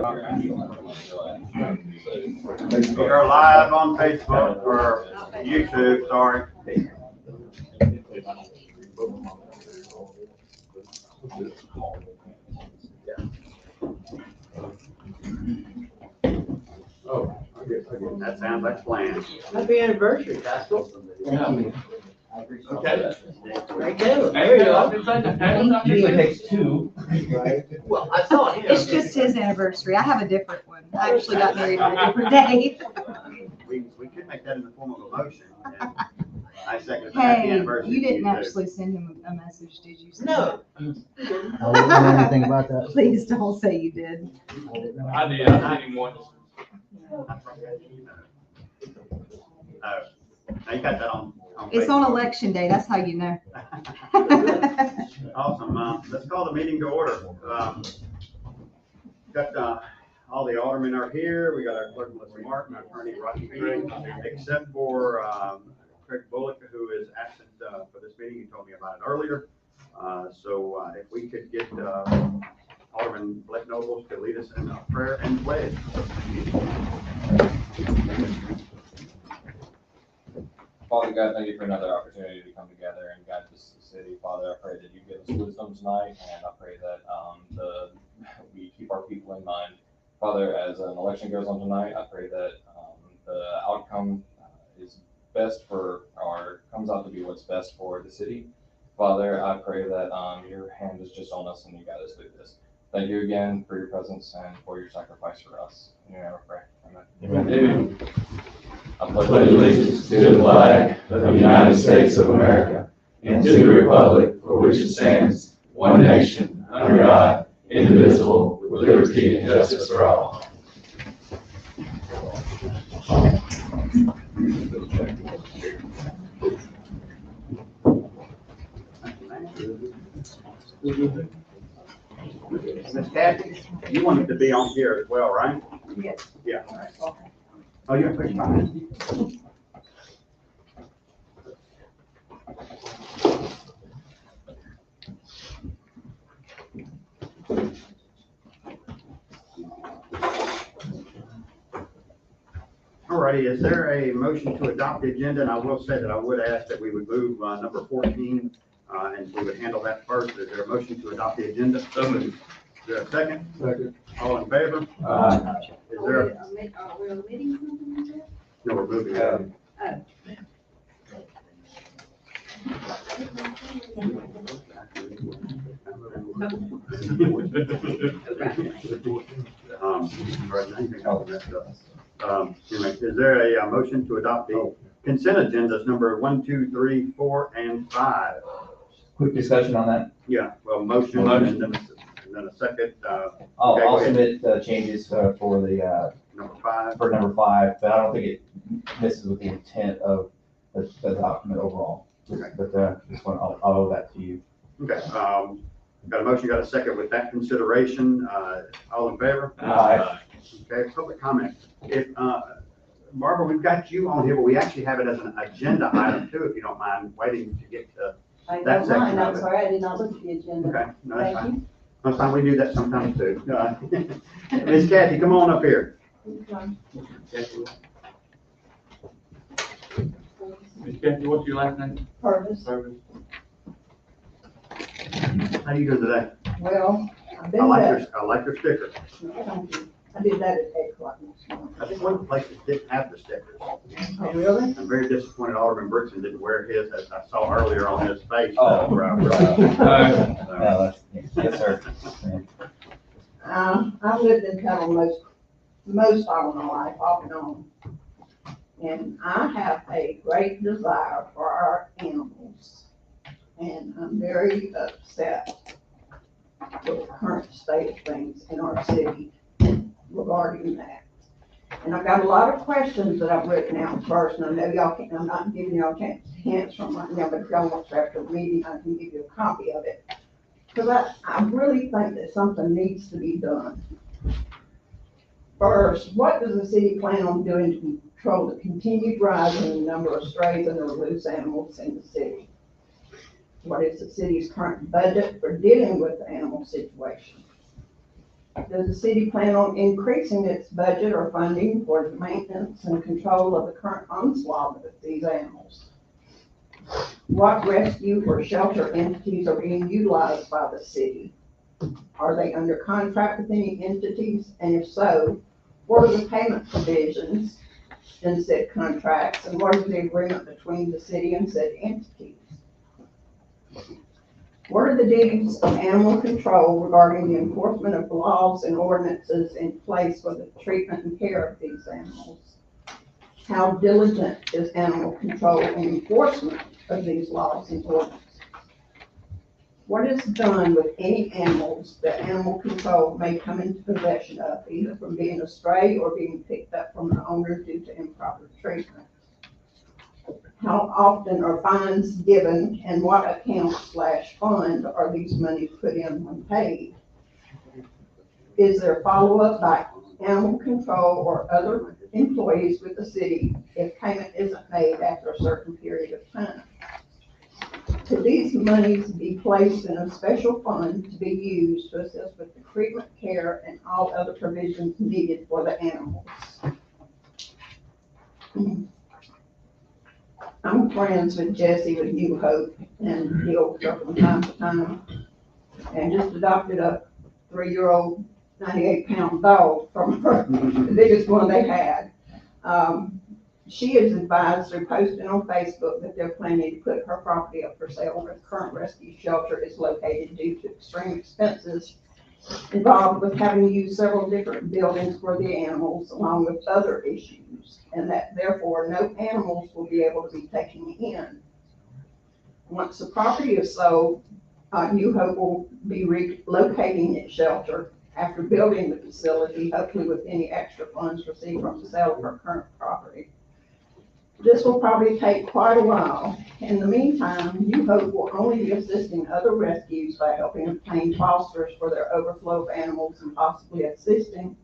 We are live on Facebook or YouTube, sorry. Oh, I get. That sounds like plans. Happy anniversary, Pascal. Okay. Right there. There you go. Usually takes two. Well, I saw him. It's just his anniversary. I have a different one. I actually got married on a different day. We could make that in the form of a motion. I second the happy Hey, anniversary. you didn't to too. actually send him a message, did you? No. I didn't know anything about that. Please don't say you did. I did, I sent him once. Now you got that on. It's on Facebook. election day. That's how you know. Awesome. Let's call the meeting to order. Got all the aldermen are here. We got our clerk Melissa Martin, our attorney Rocky Green, except for Craig Bullock, who is absent for this meeting. He told me about it earlier. So if we could get Alderman Blake Nobles to lead us in a prayer and pledge. Father God, thank you for another opportunity to come together and guide this city. Father, I pray that you give us wisdom tonight, and I pray that we keep our people in mind. Father, as an election goes on tonight, I pray that the outcome is best for, or comes out to be what's best for the city. Father, I pray that your hand is just on us and you guide us through this. Thank you again for your presence and for your sacrifice for us. In your name I pray. Amen. Amen. I Pledge allegiance to the flag of the United States of America and to the republic for which it stands, one nation, under God, indivisible, with liberty and justice for all. Miss Kathy, you wanted to be on here as well, right? Yes. Yeah. Oh, you're pretty fine. Alrighty, is there a motion to adopt the agenda? And I will say that I would ask that we would move number 14, and we would handle that first. Is there a motion to adopt the agenda? So moved. Is there a second? Second. All in favor? Is there, Are we omitting something? no, we're moving. Anyway, is there a motion to adopt the consent agendas number 1, 2, 3, 4, and 5? Quick discussion on that. Yeah, well, motion and then a second, I'll go ahead. submit changes for the, number 5. for number 5, but I don't think it messes with the intent of the document overall. Okay. But this one, I'll owe that to you. Okay, got a motion, got a second with that consideration. All in favor? Aye. Okay, public comment. If, Barbara, we've got you on here, but we actually have it as an agenda item too, if you don't mind waiting to get to. I That don't section mind, of I'm it. sorry, I did not look at the agenda. Okay, no, that's Thank fine. you. That's fine, we do that sometimes too. Miss Kathy, come on up here. Miss Kathy, what's your last name? Purpose. How you doing today? Well, I've I been like there. your, I like your sticker. I did that at 8 o'clock this morning. I think one of the places didn't have the stickers. Oh, really? I'm very disappointed Alderman Brickson didn't wear his, as I saw earlier on his face. Oh. So, Yes, sir. I've lived in Tuttle most of my life, off and on. And I have a great desire for our animals. And I'm very upset with the current state of things in our city regarding that. And I've got a lot of questions that I've written out first, and I know y'all can't, I'm not giving y'all a chance to answer them right now, but if y'all want to after the meeting, I can give you a copy of it. Because I really think that something needs to be done. First, what does the city plan on doing to control the continued rise in the number of strays and the loose animals in the city? What is the city's current budget for dealing with the animal situation? Does the city plan on increasing its budget or funding for the maintenance and control of the current onslaught of these animals? What rescue or shelter entities are being utilized by the city? Are they under contract with any entities? And if so, what are the payment provisions in said contracts? And what is the agreement between the city and said entities? What are the duties of animal control regarding the enforcement of laws and ordinances in place for the treatment and care of these animals? How diligent is animal control in enforcement of these laws and ordinances? What is done with any animals that animal control may come into possession of, either from being a stray or being picked up from the owner due to improper treatment? How often are fines given, and what account/fund are these monies put in when paid? Is there follow-up by animal control or other employees with the city if payment isn't made after a certain period of time? Could these monies be placed in a special fund to be used to assist with the treatment, care, and all other provisions needed for the animals? I'm friends with Jesse with New Hope and deal with her from time to time. And just adopted a 3-year-old 98-pound dog from her, the biggest one they had. She is advised through posting on Facebook that they're planning to put her property up for sale where the current rescue shelter is located due to extreme expenses involved with having to use several different buildings for the animals along with other issues, and that therefore no animals will be able to be taken in. Once the property is sold, New Hope will be relocating its shelter after building the facility, hopefully with any extra funds received from the sale of her current property. This will probably take quite a while. In the meantime, New Hope will only be assisting other rescues by helping obtain fosters for their overflow of animals and possibly assisting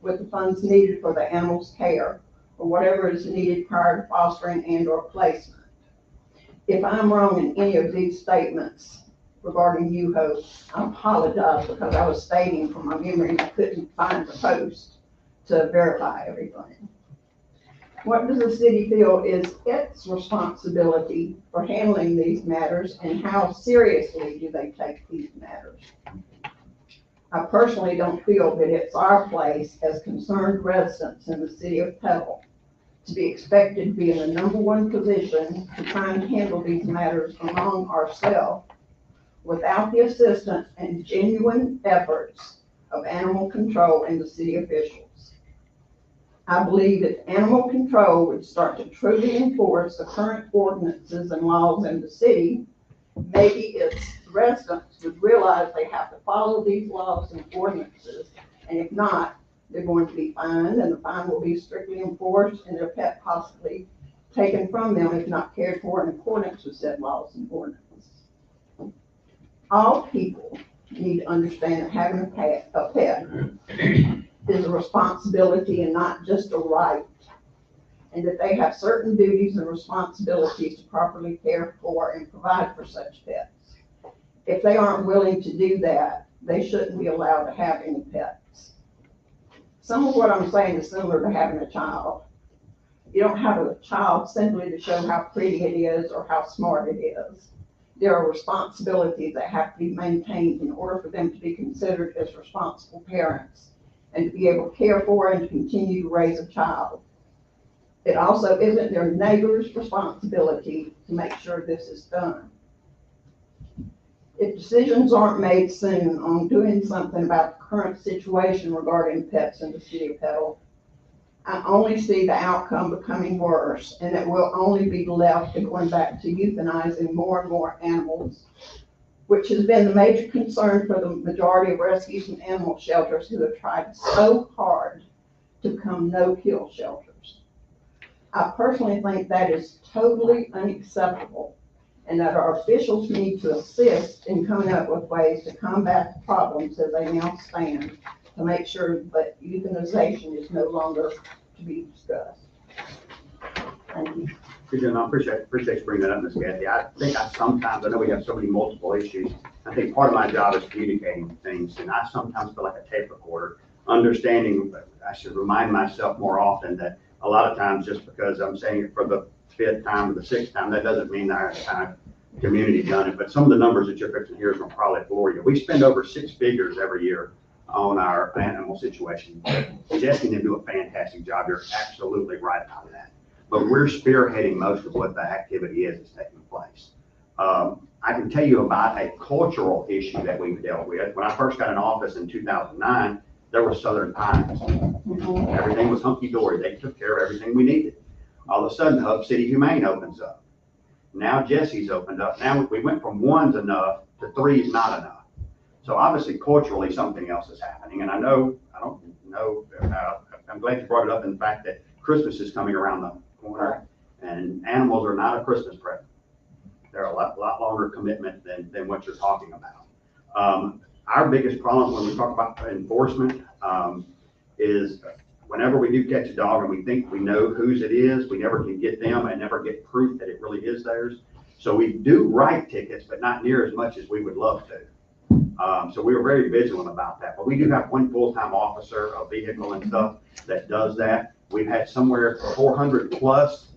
with the funds needed for the animals' care or whatever is needed prior to fostering and or placement. If I'm wrong in any of these statements regarding New Hope, I apologize because I was stating from my memory and I couldn't find the post to verify everything. What does the city feel is its responsibility for handling these matters, and how seriously do they take these matters? I personally don't feel that it's our place as concerned residents in the city of Petal to be expected to be in the #1 position to try and handle these matters among ourselves without the assistance and genuine efforts of animal control and the city officials. I believe that animal control would start to truly enforce the current ordinances and laws in the city. Maybe its residents would realize they have to follow these laws and ordinances, and if not, they're going to be fined, and the fine will be strictly enforced, and their pet possibly taken from them if not cared for in accordance with said laws and ordinances. All people need to understand that having a pet is a responsibility and not just a right, and that they have certain duties and responsibilities to properly care for and provide for such pets. If they aren't willing to do that, they shouldn't be allowed to have any pets. Some of what I'm saying is similar to having a child. You don't have a child simply to show how pretty it is or how smart it is. There are responsibilities that have to be maintained in order for them to be considered as responsible parents and to be able to care for and to continue to raise a child. It also isn't their neighbor's responsibility to make sure this is done. If decisions aren't made soon on doing something about the current situation regarding pets in the city of Petal, I only see the outcome becoming worse, and that we'll only be left to going back to euthanizing more and more animals, which has been the major concern for the majority of rescues and animal shelters who have tried so hard to become no-kill shelters. I personally think that is totally unacceptable, and that our officials need to assist in coming up with ways to combat the problems as they now stand, to make sure that euthanization is no longer to be discussed. Thank you. I appreciate you bringing that up, Ms. Kathy. I think I know we have so many multiple issues. I think part of my job is communicating things, and I sometimes feel like a tape recorder, understanding, I should remind myself more often that a lot of times just because I'm saying it for the 5th time or the 6th time, that doesn't mean our entire community done it. But some of the numbers that you're fixing here is going to probably floor you. We spend over 6 figures every year on our animal situation. Jesse and them do a fantastic job. You're absolutely right about that. But we're spearheading most of what the activity is that's taking place. I can tell you about a cultural issue that we've dealt with. When I first got in office in 2009, there were Southern Pines. Everything was hunky-dory. They took care of everything we needed. All of a sudden, Hub City Humane opens up. Now Jesse's opened up. Now we went from 1's enough to 3's not enough. So obviously, culturally, something else is happening. And I'm glad you brought it up in the fact that Christmas is coming around the corner, and animals are not a Christmas present. They're a lot longer commitment than what you're talking about. Our biggest problem when we talk about enforcement is whenever we do catch a dog and we think we know whose it is, we never can get them and never get proof that it really is theirs. So we do write tickets, but not near as much as we would love to. So we were very vigilant about that. But we do have one full-time officer, a vehicle and stuff that does that. We've had somewhere 400 plus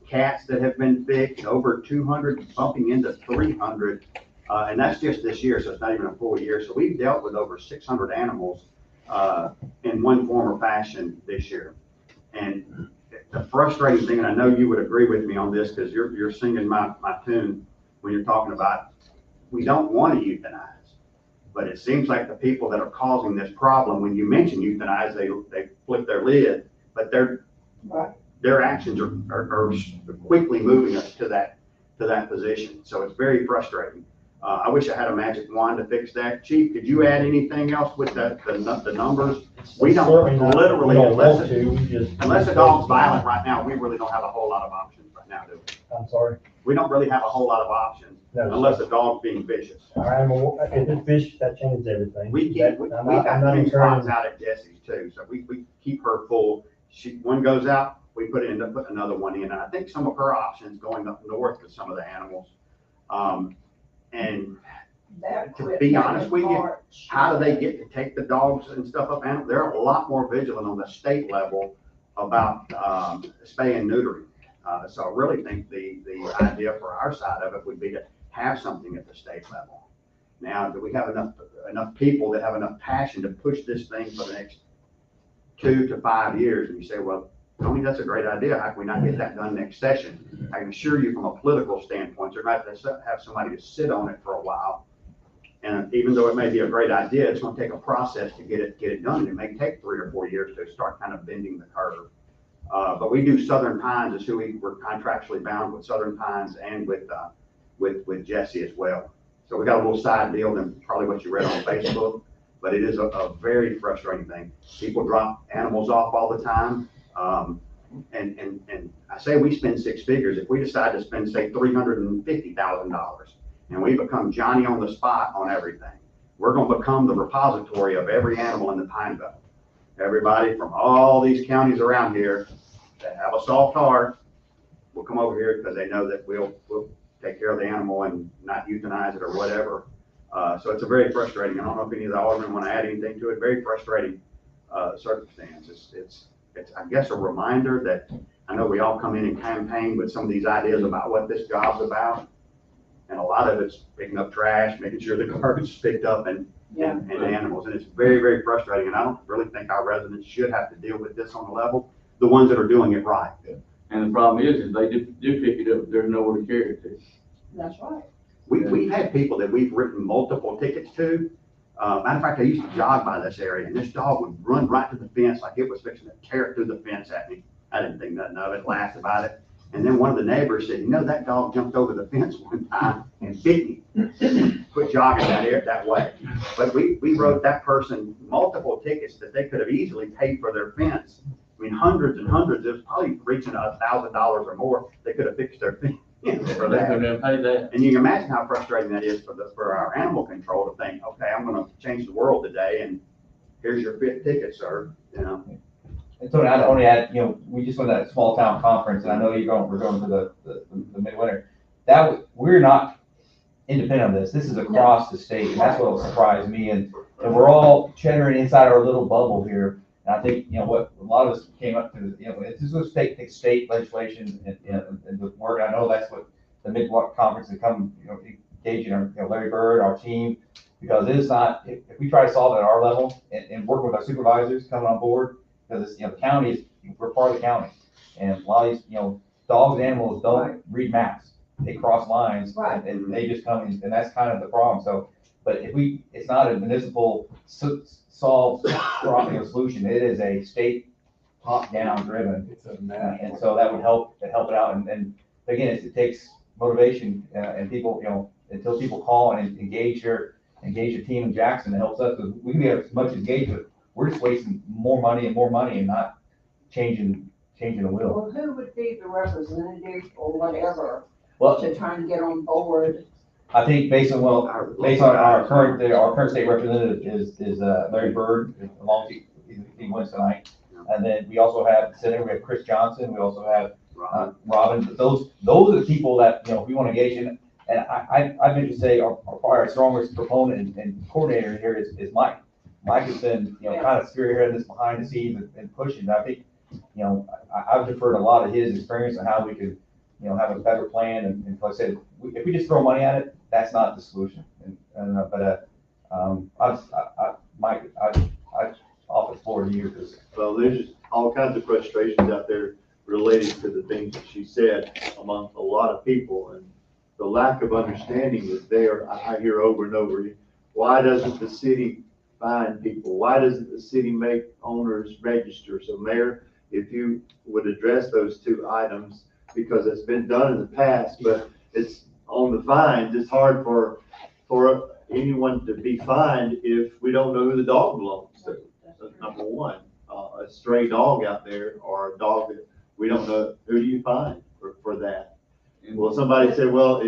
cats that have been fixed, over 200, bumping into 300. And that's just this year, so it's not even a full year. So we've dealt with over 600 animals in one form or fashion this year. And the frustrating thing, and I know you would agree with me on this because you're singing my tune when you're talking about, we don't want to euthanize. But it seems like the people that are causing this problem, when you mention euthanize, they flip their lid, but their actions are quickly moving us to that position. So it's very frustrating. I wish I had a magic wand to fix that. Chief, could you add anything else with the numbers? We don't literally, unless a dog's violent right now, we really don't have a whole lot of options right now, do we? I'm sorry. We don't really have a whole lot of options unless a dog's being vicious. Our animal, if it's vicious, that changes everything. We got clean spots out at Jesse's too, so we keep her full. One goes out, we put another one in. And I think some of her options going up north with some of the animals. And to be honest with you, how do they get to take the dogs and stuff up? And they're a lot more vigilant on the state level about spay and neutering. So I really think the idea for our side of it would be to have something at the state level. Now, do we have enough people that have enough passion to push this thing for the next 2 to 5 years? And you say, well, Tony, that's a great idea. How can we not get that done next session? I can assure you from a political standpoint, you're going to have to have somebody to sit on it for a while. And even though it may be a great idea, it's going to take a process to get it done. And it may take 3 or 4 years to start kind of bending the curve. But we do Southern Pines is who we're contractually bound with Southern Pines and with Jesse as well. So we got a little side deal than probably what you read on Facebook, but it is a very frustrating thing. People drop animals off all the time. And I say we spend 6 figures. If we decide to spend, say, $350,000 and we become Johnny on the spot on everything, we're going to become the repository of every animal in the Pine Belt. Everybody from all these counties around here that have a soft heart will come over here because they know that we'll take care of the animal and not euthanize it or whatever. So it's a very frustrating. I don't know if any of the aldermen want to add anything to it. Very frustrating circumstance. It's I guess a reminder that I know we all come in and campaign with some of these ideas about what this job's about, and a lot of it's picking up trash, making sure the garbage is picked up, and animals, and it's very, very frustrating. And I don't really think our residents should have to deal with this on the level. The ones that are doing it right. And the problem is they do pick it up, there's nowhere to carry it to. That's right. We've had people that we've written multiple tickets to. Matter of fact, I used to jog by this area, and this dog would run right to the fence like it was fixing to tear it through the fence at me. I didn't think nothing of it, laughed about it. And then one of the neighbors said, you know, that dog jumped over the fence one time and bit me. Quit jogging that way. But we wrote that person multiple tickets that they could have easily paid for their fence. I mean, hundreds and hundreds. It was probably reaching $1,000 or more. They could have fixed their fence. For that. And you can imagine how frustrating that is for our animal control to think, okay, I'm going to change the world today, and here's your 5th ticket, sir. You know. And Tony, I only had, we just went to that small town conference, and I know we're going to the midwinter. We're not independent of this. This is across the state, and that's what surprised me. And we're all chattering inside our little bubble here. And I think, what a lot of us came up to, this is going to take state legislation and the work. I know that's what the mid conference has come, engaging our, Larry Bird, our team, because it is not, if we try to solve it at our level and work with our supervisors coming on board, because it's, the county is, we're part of the county. And a lot of these, dogs and animals don't read maps. They cross lines and they just come in, and that's kind of the problem. So, but it's not a municipal solved solution. It is a state top-down driven. And so that would help it out. And again, it takes motivation and people, until people call and engage your team in Jackson, it helps us. We can get as much engaged, but we're just wasting more money and not changing the wheel. Well, who would be the representative or whatever Well, to try and get on board? I think based on our current state representative is Larry Bird, along he wins tonight. And then we also have Senator, we have Chris Johnson, we also have Robin. Those are the people that, we want to engage in. And I've been to say our strongest proponent and coordinator here is Mike. Mike has been, kind of spearheading this behind the scenes and pushing. I think, I've deferred a lot of his experience on how we could, have a better plan. And like I said, if we just throw money at it, that's not the solution. Mike, I offer the floor to you because. Well, there's just all kinds of frustrations out there related to the things that she said among a lot of people, and the lack of understanding is there. I hear over and over, why doesn't the city fine people? Why doesn't the city make owners register? So Mayor, if you would address those two items, because it's been done in the past, but it's on the fines. It's hard for anyone to be fined if we don't know who the dog belongs to. That's number one. A stray dog out there or a dog that we don't know, who do you fine for that? Well, somebody said, well,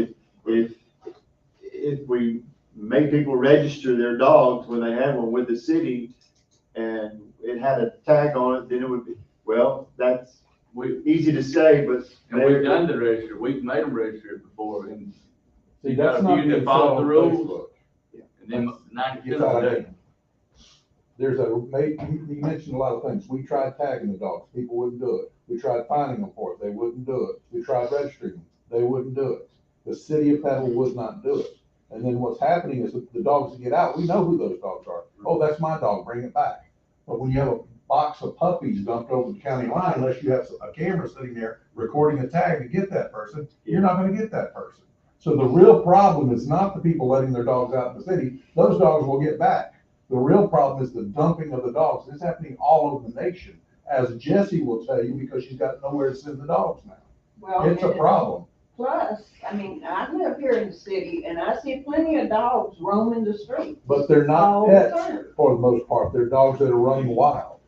if we make people register their dogs when they have one with the city and it had a tag on it, then it would be, well, that's easy to say, but. And we've done the register, we've made them register it before, and See, you got that's a not few that being follow said the on rules, Facebook. and then 90% Get of out them of do. here. You mentioned a lot of things. We tried tagging the dogs. People wouldn't do it. We tried fining them for it. They wouldn't do it. We tried registering them. They wouldn't do it. The city of Petal would not do it. And then what's happening is that the dogs that get out, we know who those dogs are. Oh, that's my dog, bring it back. But when you have a box of puppies dumped over the county line, unless you have a camera sitting there recording a tag to get that person, you're not gonna get that person. So the real problem is not the people letting their dogs out in the city. Those dogs will get back. The real problem is the dumping of the dogs. It's happening all over the nation, as Jessie will tell you, because she's got nowhere to send the dogs now. Well, It's a problem. Plus, I mean, I live here in the city and I see plenty of dogs roaming the streets. But they're not all the pets time. for the most part. They're dogs that are running wild.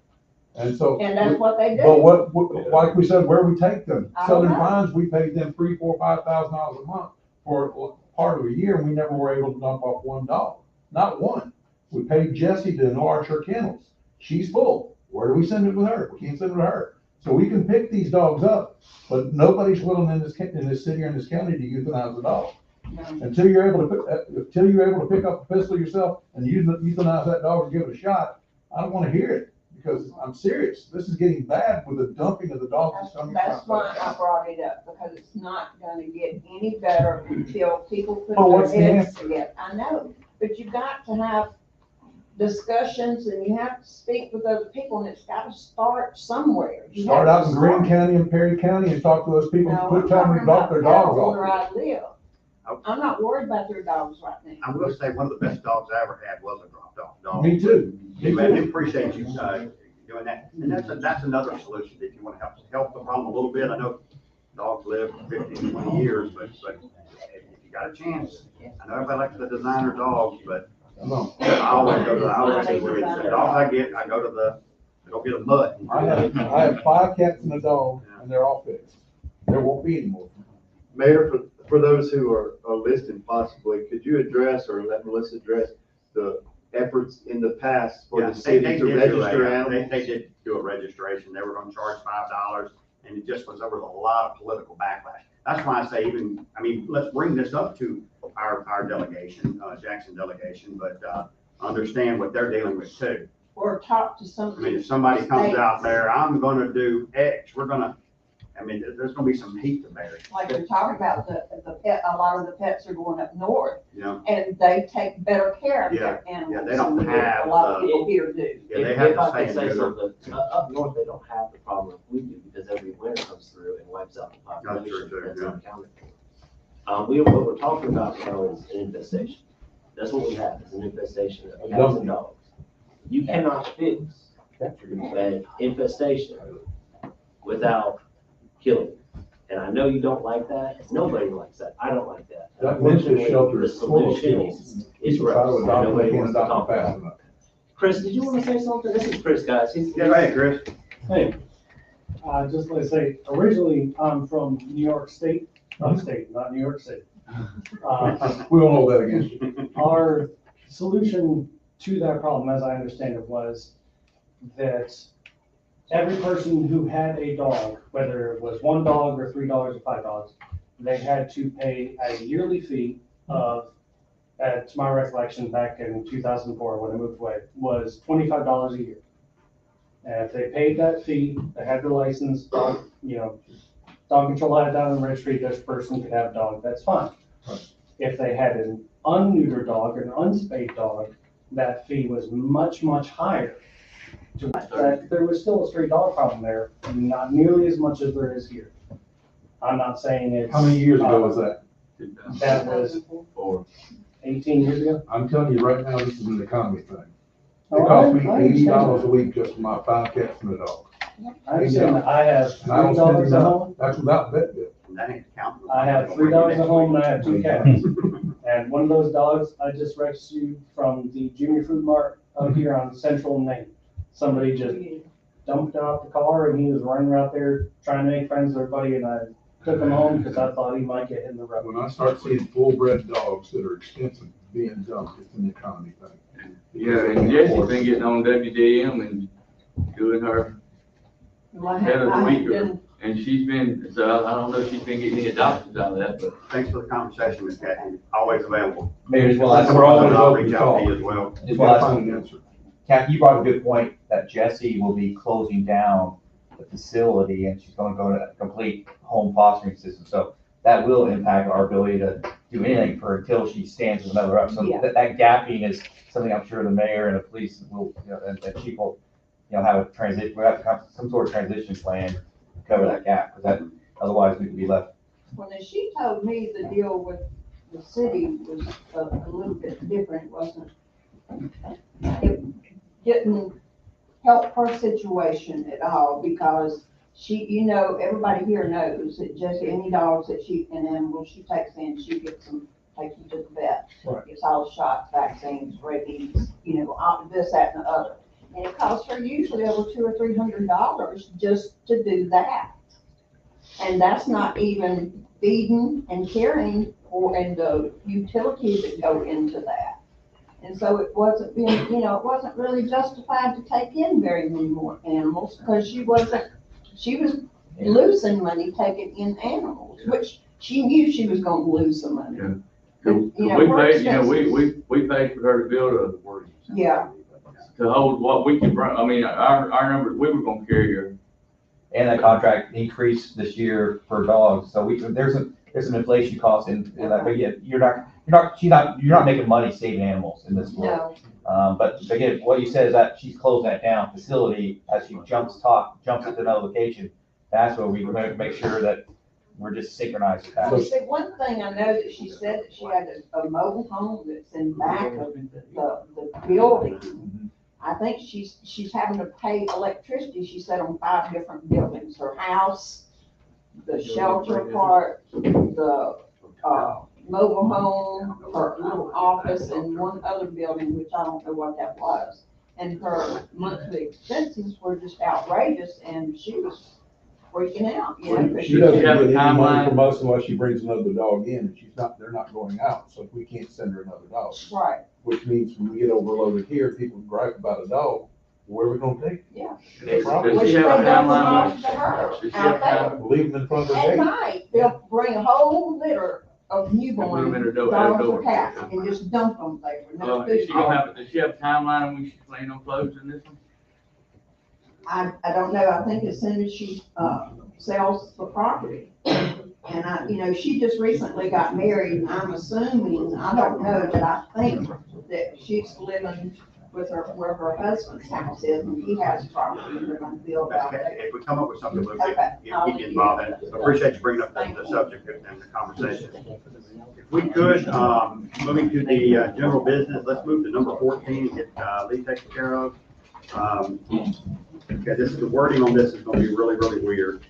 And so. And that's what they do. But like we said, where we take them, I don't Southern know. Pines, we paid them $3,000, $4,000, $5,000 a month for part of a year, and we never were able to dump off one dog, not one. We paid Jessie to enlarge her kennels. She's full. Where do we send it with her? We can't send it with her. So we can pick these dogs up, but nobody's willing in this city or in this county to euthanize a dog. No. Until you're able to pick up a pistol yourself and euthanize that dog and give it a shot, I don't want to hear it, because I'm serious. This is getting bad with the dumping of the dogs that's coming from. That's why I brought it up, because it's not gonna get any better until people put Well, what's the their heads together. I know, but you got to have discussions and you have to speak with other people, and it's gotta start somewhere. You Start have out to in Greene start. County and Perry County and talk to those people, No, quit I'm telling them to talking drop their about dogs Where off. I live. I'm not worried about their dogs right now. I will say one of the best dogs I ever had was a dropped off dog. Me too. Me I too. appreciate you doing that. And that's another solution if you want to help the problem a little bit. I know dogs live 15, 20 years, but if you got a chance, I know everybody likes the designer dogs, but No. I always go to the dogs I go get a mutt. I have 5 cats and a dog, and they're all fixed. There won't be any more. Mayor, for those who are listening possibly, could you address or let Melissa address the efforts in the past for Yeah, the they city did to do register a- animals? They did do a registration. They were gonna charge $5, and it just was over a lot of political backlash. That's why I say even, I mean, let's bring this up to our delegation, Jackson delegation, but, understand what they're dealing with too. Or talk to I somebody. mean, if somebody comes out there, I'm gonna do X, we're gonna, I mean, there's gonna be some heat to bear, Like we're talking about the pet, a lot of the pets are going up north you know? and they take better care of their animals. they don't than have A lot of the- people here do. Yeah, they have If I to can say say it. something, up north, they don't have the problem we do, because every winter comes through and wipes out the population true, that's yeah. unaccounted for. What we're talking about now is an infestation. That's what we have, is an infestation of cats and dogs. You cannot fix an infestation without killing it. And I know you don't like that, nobody likes that, I don't like that. That mental shelter The is full of solution kills. is People try to rough, adopt them, nobody can't wants to adopt talk them about fast it. enough. Chris, did you want to say something? This is Chris, guys. Yeah, go ahead, Chris. Hey, just want to say, originally, I'm from New York State, upstate, not New York City. We don't hold that against you. Our solution to that problem, as I understand it, was that every person who had a dog, whether it was one dog or 3 dogs or 5 dogs, they had to pay a yearly fee of, to my recollection, back in 2004, when I moved away, was $25 a year. And if they paid that fee, they had their license, dog, dog control had it down in the registry, this person could have a dog, that's fine. If they had an unneutered dog, an unspayed dog, that fee was much, much higher. That there was still a stray dog problem there, not nearly as much as there is here. I'm not saying it's. How many years ago was that? That was 18 years ago. I'm telling you right now, this is an economy thing. It Oh, cost me I understand $80 that. a week just for my 5 cats and a dog. I understand that. I have And I 3 don't spend dogs at enough. home. That's without vet bill. That ain't counting. I have 3 dogs at home and I have 2 cats. And one of those dogs I just rescued from the Junior Food Mart up here on Central Main. Somebody just dumped it off the car and he was running out there trying to make friends with everybody, and I took him home because I thought he might get hit in the road. When I start seeing full-bred dogs that are expensive being dumped, it's an economy thing. Yeah, and Jesse's been getting on WDM and doing her, Well, Head of the I week, have been- and she's been, so I don't know if she's been getting any adoptions out of that, but. Thanks for the conversation, Ms. Kathy. Always available. Maybe as well, that's. We're always I'll open reach to out to talk. you as well. As well, that's- Find an answer. Kathy, you brought up a good point that Jesse will be closing down the facility and she's gonna go to a complete home fostering system. So that will impact our ability to do anything for until she stands with another up. So Yeah. that gapping is something I'm sure the mayor and the police will, and chief will, have a transition, we have to have some sort of transition plan to cover that gap, because that, otherwise we could be left. When she told me the deal with the city was a little bit different, it didn't help her situation at all, because she, everybody here knows that just any dogs that and animals she takes in, she gets them, takes them to the vet. Right. Gets all the shots, vaccines, rabies, all this, that, and the other. And it costs her usually over $200 or $300 just to do that. And that's not even feeding and caring and the utilities that go into that. And so it wasn't being, it wasn't really justified to take in very many more animals, because she was losing money taking in animals, which she knew she was gonna lose some money. Yeah. But, We we're paid, expensive. we paid for her to build Yeah. to hold what we can bring, I mean, our numbers, we were gonna carry her. And that contract increased this year for dogs, so there's some inflation costs in that, but yeah, you're not making money saving animals in this world. No, But again, what you said is that she's closing that down facility as she jumps into another location. That's where we're gonna make sure that we're just synchronized with that. well, see, one thing I know that she said that she had a mobile home that's in back of the building. I think she's having to pay electricity, she said, on 5 different buildings, her house, the shelter part, the, mobile home, her little office, and one other building, which I don't know what that was. And her monthly expenses were just outrageous, and she was freaking out, 'cause She doesn't have a get any money timeline? from us unless she brings another dog in, and they're not going out, so we can't send her another dog. Right, which means when we get overloaded here, people gripe about a dog, where are we gonna take? Yeah. It's a problem. Does Which she they have a don't timeline? belong to her Does she out have there. time? Leave them in front of the At gate. night, they'll bring a whole litter of And put 'em in newborn her door- dogs her or door. cats and just dump them there. and Well, there's is she food. gonna have, does she have a timeline when she's planning on closing this one? I don't know, I think as soon as she, sells the property. And she just recently got married, and I'm assuming, I don't know, but I think that she's living with her, where her husband's house is, and he has property, and they're gonna build out there. If we come up with something, we'll Okay. keep you involved in it. Appreciate you bringing up the subject and the conversation. If we could, moving to the general business, let's move to number 14 and get Lee taken care of. Okay, the wording on this is gonna be really, really weird.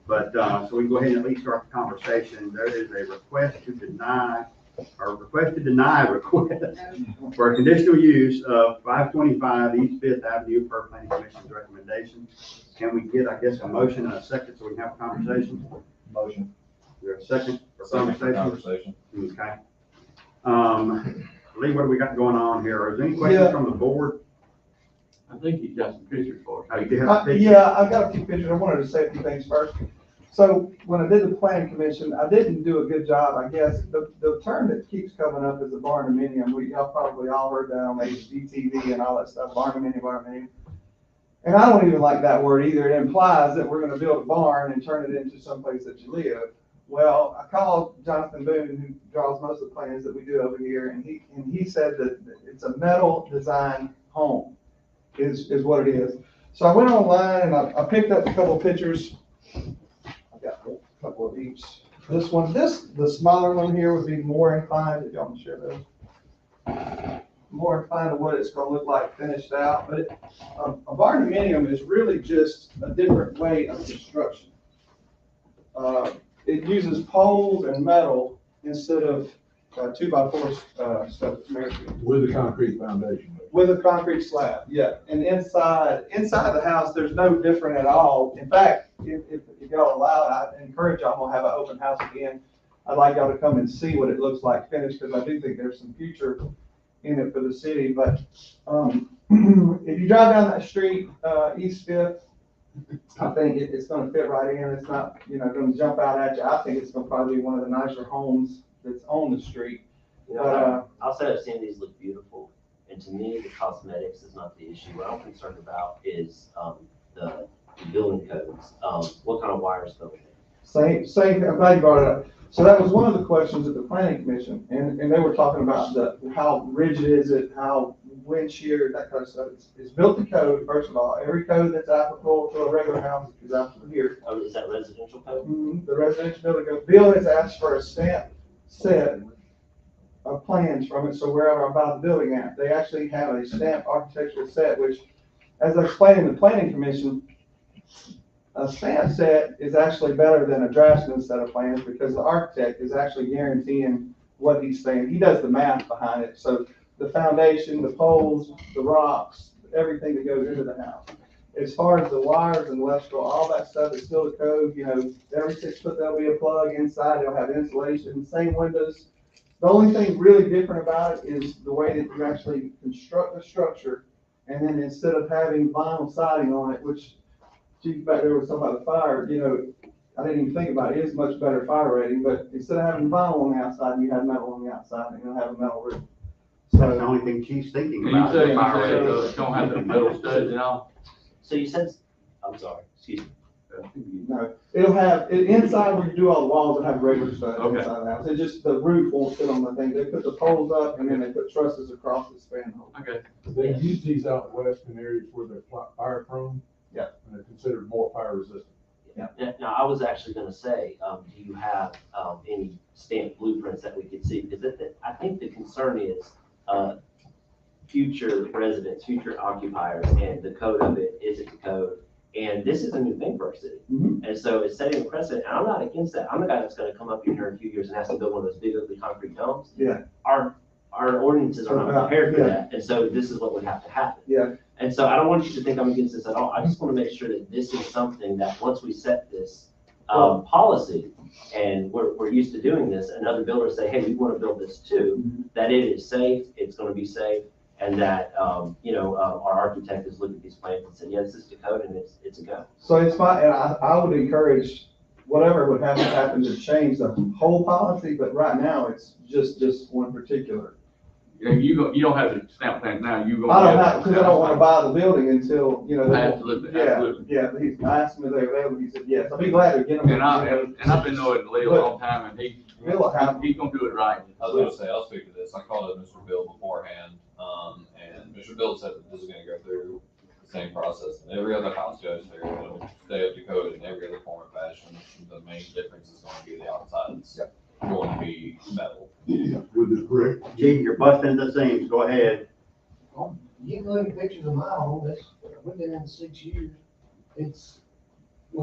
But, so we can go ahead and at least start the conversation. There is a request to deny request for a conditional use of 525 East Fifth Avenue per Planning Commission's recommendation. Can we get, I guess, a motion and a second so we can have a conversation? Motion. Is there a second for Second for conversation? conversation. Okay. Lee, what do we got going on here? Is there any questions from the board? I think he's got some pictures for Oh, us. you do have a picture? Yeah, I've got a few pictures. I wanted to say a few things first. So when I did the planning commission, I didn't do a good job, I guess. The term that keeps coming up is a barndominium. Y'all probably all heard that on HGTV and all that stuff, barndominium. And I don't even like that word either. It implies that we're gonna build a barn and turn it into someplace that you live. Well, I called Jonathan Boone, who draws most of the plans that we do over here, and he said that it's a metal design home is what it is. So I went online and I picked up a couple of pictures. I've got a couple of each. This one, the smaller one here would be more inclined, if y'all can share those. More inclined to what it's gonna look like finished out, but a barndominium is really just a different way of construction. It uses poles and metal instead of 2x4 stuff. With a concrete foundation. With a concrete slab, yeah. And inside the house, there's no different at all. In fact, if y'all allow it, I encourage y'all, I'm gonna have an open house again. I'd like y'all to come and see what it looks like finished, because I do think there's some future in it for the city. But if you drive down that street, East Fifth, I think it's gonna fit right in. It's not, gonna jump out at you. I think it's gonna probably be one of the nicer homes that's on the street. Outside of seeing these look beautiful, and to me, the cosmetics is not the issue. What I'm concerned about is the building codes. What kind of wires go in there? Same, I'm glad you brought it up. So that was one of the questions at the planning commission, and they were talking about how rigid is it, how wind shear, that kind of stuff. It's built to code, first of all. Every code that's applicable to a regular house is applicable here. Oh, is that residential code? The residential building code. Bill has asked for a stamp set of plans from it, so wherever I buy the building at, they actually have a stamped architectural set, which, as I explained in the planning commission, a stamp set is actually better than a draftsman set of plans, because the architect is actually guaranteeing what he's saying. He does the math behind it, so the foundation, the poles, the rocks, everything that goes into the house. As far as the wires and electrical, all that stuff is still the code. Every 6 foot there'll be a plug inside, it'll have insulation, same windows. The only thing really different about it is the way that you actually construct the structure, and then instead of having vinyl siding on it, which Chief back there was talking about the fire, I didn't even think about it. It is much better fire rating, but instead of having vinyl on the outside, you have metal on the outside, and you'll have a metal roof. That's the only thing Chief's thinking You about. say it's gonna have the metal studs and all? So you said, I'm sorry, excuse me. No, it'll have, inside where you do all the walls, it'll have regular stuff Okay. inside the house. It's just the roof won't sit on the thing. They put the poles up, and then they put trusses across the span. Okay. They use these out west in areas where they're fire prone. Yeah. And they're considered more fire resistant. Now, I was actually gonna say, do you have any stamped blueprints that we could see? Because I think the concern is future residents, future occupiers, and the code of it, is it the code? And this is a new thing for our city. Mhm. And so it's setting a precedent, and I'm not against that. I'm the guy that's gonna come up here in a few years and ask to build one of those big ugly concrete domes. Yeah. Our ordinances are not prepared for Yeah. that, and so this is what would have to happen. Yeah. And so I don't want you to think I'm against this at all. I just want to make sure that this is something that once we set this, policy, and we're used to doing this, and other builders say, hey, we want to build this too, that it is safe, it's gonna be safe, and that, our architect has looked at these plans and said, yeah, this is the code, and it's a go. So it's fine, and I would encourage whatever would have to happen to change the whole policy, but right now it's just one particular. You don't have to stamp plans now, you go. I don't have, because I don't want to buy the building until, Absolutely, yeah, absolutely. yeah, I asked him if they were available, he said, yes, I'll be glad to get them. And I've been knowing Lee a long time, and he's gonna do it right. I was gonna say, I'll speak to this. I called up Mr. Bill beforehand, and Mr. Bill said that this is gonna go through the same process. And every other house judge there will stay up to code in every other form or fashion. The main difference is gonna be the outside. It's going to be metal. With the brick. Gee, you're busting the seams, go ahead. You can look at pictures of my home, we've been in 6 years. We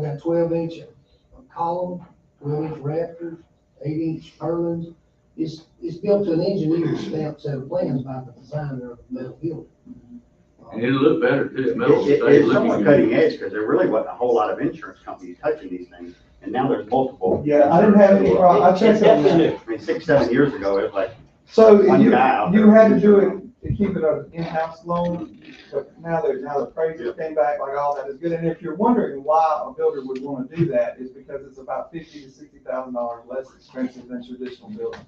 got 12-inch column, 12-inch rafters, 8-inch purlins. It's built to an engineer's stamp set of plans by the designer of the metal building. And it'll look better too, metal. It's somewhat cutting edge, because there really wasn't a whole lot of insurance companies touching these things, and now there's multiple. Yeah, I didn't have any problem, I It's checked on definitely that. new. I mean, 6, 7 years ago, it was like, So one you guy out you there. had to do it to keep it an in-house loan, but now the appraisal came back, like all that is good. And if you're wondering why a builder would want to do that, is because it's about $50,000 to $60,000 less expensive than traditional building.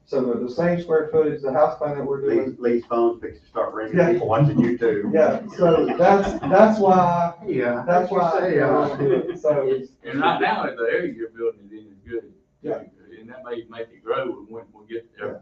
So they're the same square footage, the house plan that we're doing. Lee's phone's fixing to start ringing, Yeah. people watching YouTube. Yeah, so that's why, Yeah. that's why I want to do it. So, And right now, the area you're building is in is good. Yeah. And that may make it grow when we get there.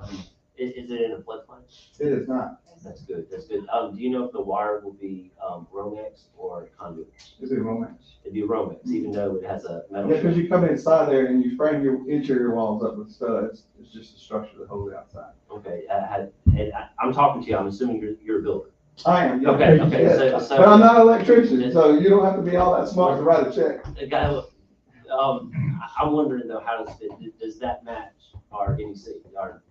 Is it in a floodplain? it is not. That's good, that's good. Do you know if the wire will be, Romex or conduit? It's a romance. It'd be Romex, even though it has a metal. Yeah, because you come inside there and you frame your interior walls up with studs. It's just a structure to hold it outside. Okay, I'm talking to you, I'm assuming you're a builder. I am, yeah. Okay, Yeah. so. But I'm not an electrician, so you don't have to be all that smart to write a check. The guy, I'm wondering though, does that match our NEC, our,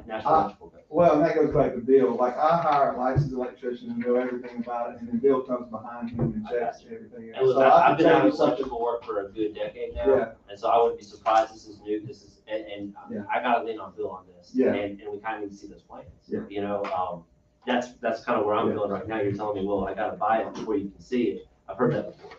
National Electrical Code? Well, and that goes back to Bill. Like, I hire a licensed electrician and know everything about it, and then Bill comes behind him and checks everything. And look, So I I've can been tell out you of something. electrical work for a good decade Yeah. now, and so I wouldn't be surprised, this is new, and Yeah. I gotta lean on Bill on this. Yeah. And we kinda need to see those plans. Yeah. You know, that's kinda where I'm feeling right now, you're telling me, well, I gotta buy it before you can see it, I've heard that before.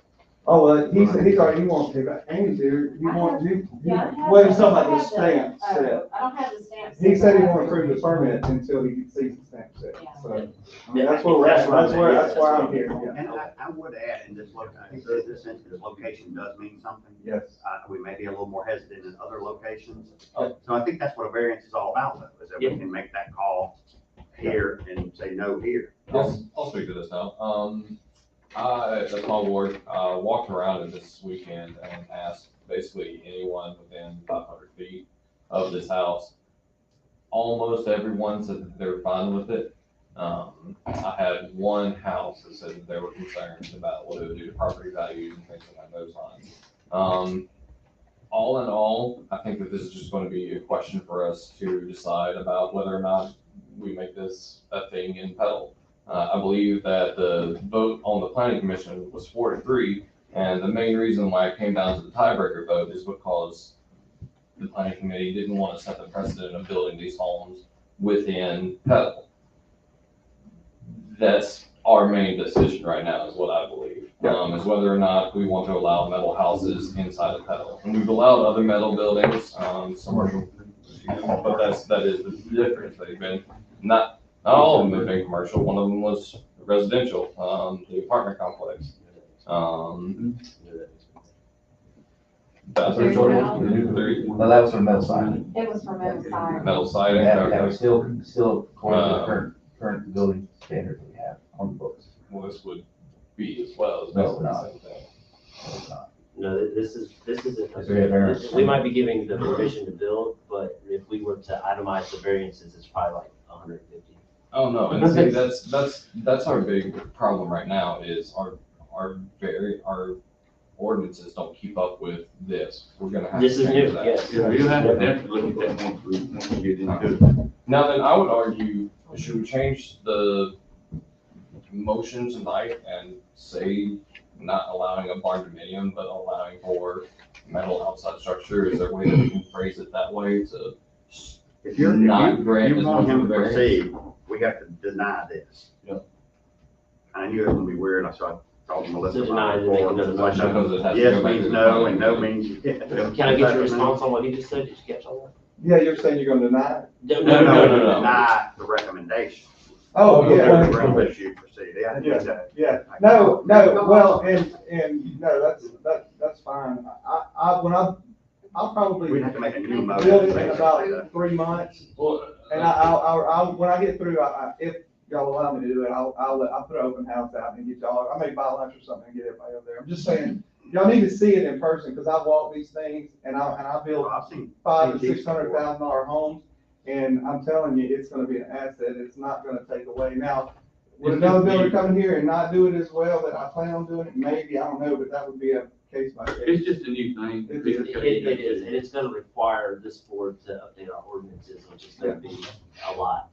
Oh, well, he's already, he wants to give that, Amy's here, he wants, Yeah, I have well, he's the- talking I about the have stamp I set. don't have the stamp. He set, said he but I won't have approve the permit until he sees the stamp set, Yeah. so. I mean, that's where we're at, that's where I'm here, yeah. And I would add in this this instance, location does mean something. Yes. We may be a little more hesitant in other locations. So I think that's what a variance is all about, though, is that we can make that call here and say no here. I'll speak to this now. As my ward, walked around it this weekend and asked basically anyone within 500 feet of this house. Almost everyone said that they were fine with it. I had one house that said that they were concerned about what it would do to property values and things along those lines. All in all, I think that this is just going to be a question for us to decide about whether or not we make this a thing in Petal. I believe that the vote on the planning commission was 4-3, and the main reason why it came down to the tiebreaker vote is because the planning committee didn't want to set the precedent of building these homes within Petal. That's our main decision right now, is what I believe, is whether or not we want to allow metal houses inside of Petal. And we've allowed other metal buildings, commercial, but that is the difference. They've been not all of them have been commercial. One of them was residential, the apartment complex. That's Very well. No, that was from metal siding. It was from outside. metal siding. That was still according to the current building standards we have on the books. Well, this would be as well. As No, not. the same thing. It's not. No, this is Is there a variance? we might be giving the permission to build, but if we were to itemize the variances, it's probably like 150. Oh, no, and see, that's our big problem right now is our ordinances don't keep up with this. We're gonna have to This is change new, that. yes. Yeah, you have to definitely look at that once we get into it. Now then, I would argue, should we change the motion tonight and say not allowing a barn dominium, but allowing for metal outside structure? Is there a way that we can phrase it that way to If you're, not grant you as want much him of to a variance? proceed, we have to deny this. Yep. I knew it was gonna be weird, I saw, talked to Melissa Deny about it, make another it. motion. Because it has to Yes go back to means the no, planning and no commission. means yes. Can I get your response on what he just said? Did you catch all Yeah, you're saying you're gonna deny it? that? No. Deny the recommendation. Oh, yeah. Whether the ground issue proceed, yeah, I didn't do that. Yeah, no, well, and, no, that's fine. I'll probably We'd have to make a new motion. build it in about 3 months. Well, And I'll, when I get through, if y'all allow me to do it, I'll put an open house out and get y'all, I may buy lunch or something and get everybody over there. I'm just saying, y'all need to see it in person, because I walk these things and I build I've seen $500,000 to $600,000 homes. And I'm telling you, it's gonna be an asset. It's not gonna take away. Now, would another builder come in here and not do it as well that I plan on doing it? Maybe, I don't know, but that would be a case by case. It's just a new thing. It is. It is, and it's gonna require this board to update our ordinances, which is gonna be a lot.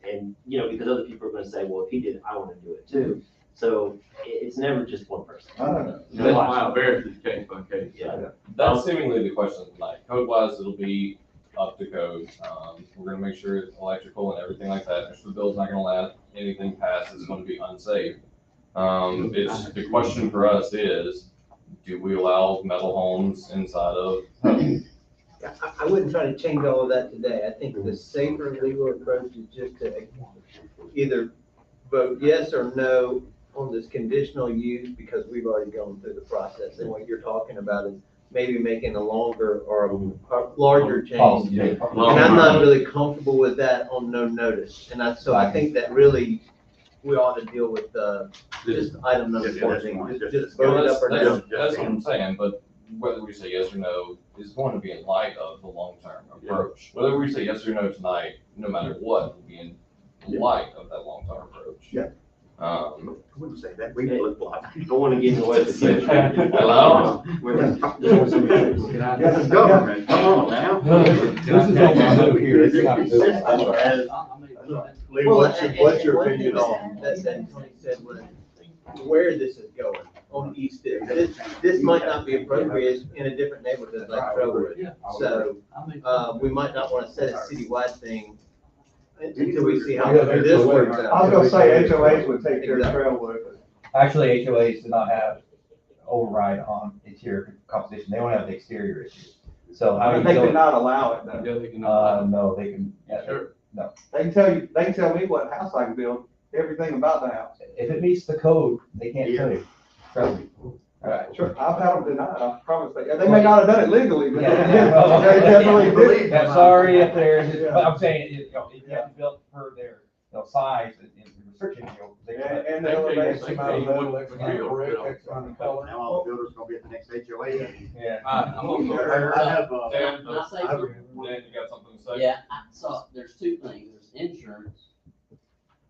And, you know, because other people are gonna say, well, if he did it, I wanna do it too. So it's never just one person. I don't know. That's why I variance is case by case. Yeah. That's seemingly the question tonight. Code wise, it'll be up to code. We're gonna make sure it's electrical and everything like that. Mr. Bill's not gonna let anything pass that's gonna be unsafe. It's, the question for us is, do we allow metal homes inside of homes? I wouldn't try to change all of that today. I think the safer legal approach is just to either vote yes or no on this conditional use, because we've already gone through the process. And what you're talking about is maybe making a longer or a larger change. And I'm not really comfortable with that on no notice. And so I think that really, we ought to deal with, just item number Just 14, this just one. vote it up or down. That's what I'm saying, but whether we say yes or no is going to be in light of the long-term approach. Whether we say yes or no tonight, no matter what, will be in light of that long-term approach. Yeah. I wouldn't say that, we flip flop. I don't wanna get in the way of the future. Hello? Yes, it's government, come on now. This is all I know here. It's not business. Lee, Well, what's your one opinion thing on? that Tony said was where this is going on East Dip. This might not be appropriate in a different neighborhood like Trowwood. So, we might not want to set a citywide thing until we see how this works out. I was gonna say HOAs would take care of Trailwood. Actually, HOAs do not have override on interior composition. They only have the exterior issues. So how do They you? cannot allow it though. Yeah, they can. No, they can, yeah, Sure. They can tell me what house I can build, everything about the house. if it meets the code, they can't tell you. Trust me. Alright. Sure, I've had them deny it, I promise. They may not have done it legally, but Yeah. they definitely did. I'm sorry if there's, but I'm saying, you know, if you have to build per their, size and restriction, they can. And the elevation. X amount of metal, X amount of brick, X amount of color. Now all the builders gonna be at the next HOA meeting. Yeah. I'm gonna go I have, Dan, Can I say Dan, something? you got something to say? Yeah, so there's two things. There's insurance.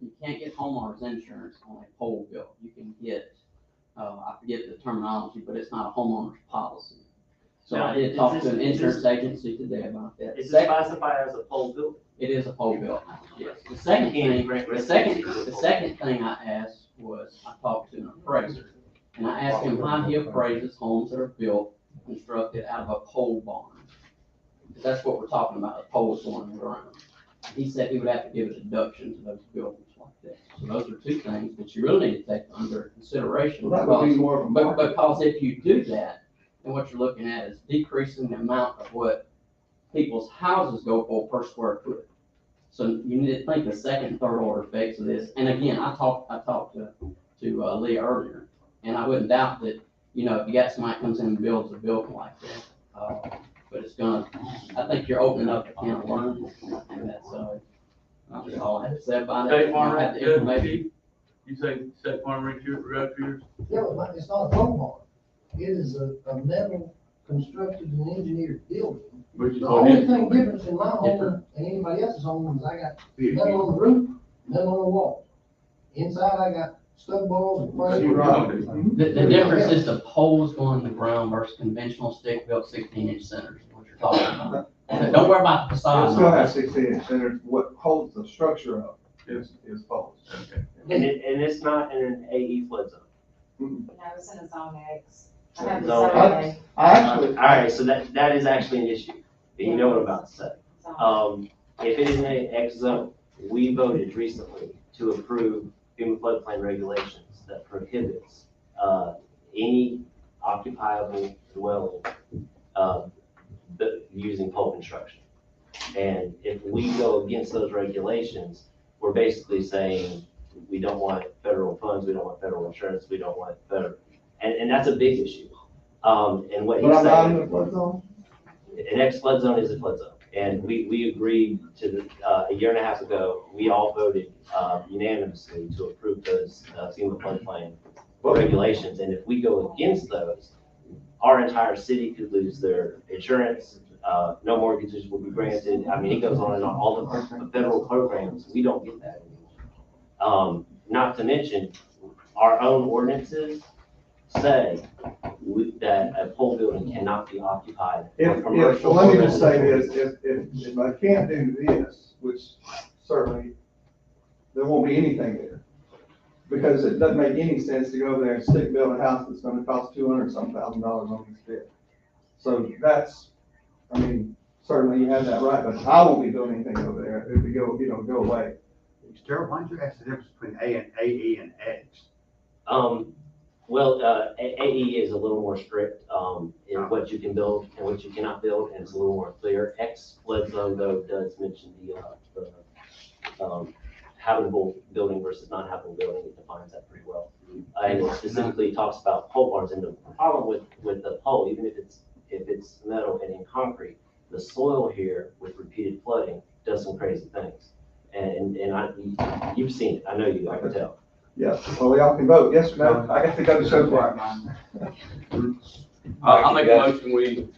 You can't get homeowners insurance on a pole bill. You can get, I forget the terminology, but it's not a homeowner's policy. So I did talk to an insurance agency today about that. Is it classified as a pole building? It is a pole bill, yes. The second thing, the second thing I asked was, I talked to an appraiser. And I asked him how he appraises homes that are built, constructed out of a pole barn. Because that's what we're talking about, a pole going in the ground. He said he would have to give a deduction to those buildings like that. So those are two things that you really need to take under consideration. Well, that would be more of a market. Because if you do that, then what you're looking at is decreasing the amount of what people's houses go for per square foot. So you need to think the second and third order effects of this. And again, I talked to Leah earlier, and I wouldn't doubt that, you know, if you got somebody comes in and builds a building like that, but it's gonna, I think you're opening up a can of worms, and that's, that's all I have to say about it. State Farm, I have the information. you say State Farm Ranch, right here? Yeah, but it's not a pole barn. It is a metal constructed and engineered building. Which is The what only it is. thing difference in my home and anybody else's home is I got metal on the roof, metal on the wall. Inside I got stud balls and frame. The difference is the poles going in the ground versus conventional stick-built 16-inch centers, what you're talking about. Don't worry about the It facade. still has 16 centers. What holds the structure up is poles. And it's not in an AE flood zone. No, it's in a zone X. I have the Zone survey. I actually, All right, so that is actually an issue, and you know what I'm about to say. If it is in an X zone, we voted recently to approve FEMA floodplain regulations that prohibits, any occupiable dwelling, using pole construction. And if we go against those regulations, we're basically saying, we don't want federal funds, we don't want federal insurance, we don't want federal, and that's a big issue. And what but he's I'm not in saying, the flood zone. an X flood zone is a flood zone. And we agreed to, a year and a half ago, we all voted unanimously to approve those FEMA floodplain regulations. And if we go against those, our entire city could lose their insurance, no mortgages will be granted. I mean, it goes on and on, all the federal programs, we don't get that anymore. Not to mention, our own ordinances say that a pole building cannot be occupied for If, commercial. let me or just say residential. this, if I can't do this, which certainly, there won't be anything there. Because it doesn't make any sense to go over there and stick build a house that's gonna cost $200-some thousand on this bid. So that's, I mean, certainly you have that right, but I won't be doing anything over there if we go, go away. Gerald, why don't you ask the difference between A and AE and X? Well, AE is a little more strict, in what you can build and what you cannot build, and it's a little more clear. X flood zone though does mention the habitable building versus non-habitable building. It defines that pretty well. And it specifically talks about pole barns, and the problem with the pole, even if it's metal and in concrete, the soil here with repeated flooding does some crazy things. And you've seen it, I know you, I can tell. Yes, well, y'all can vote, yes or no, I got to go to show for it. I'll make a motion, we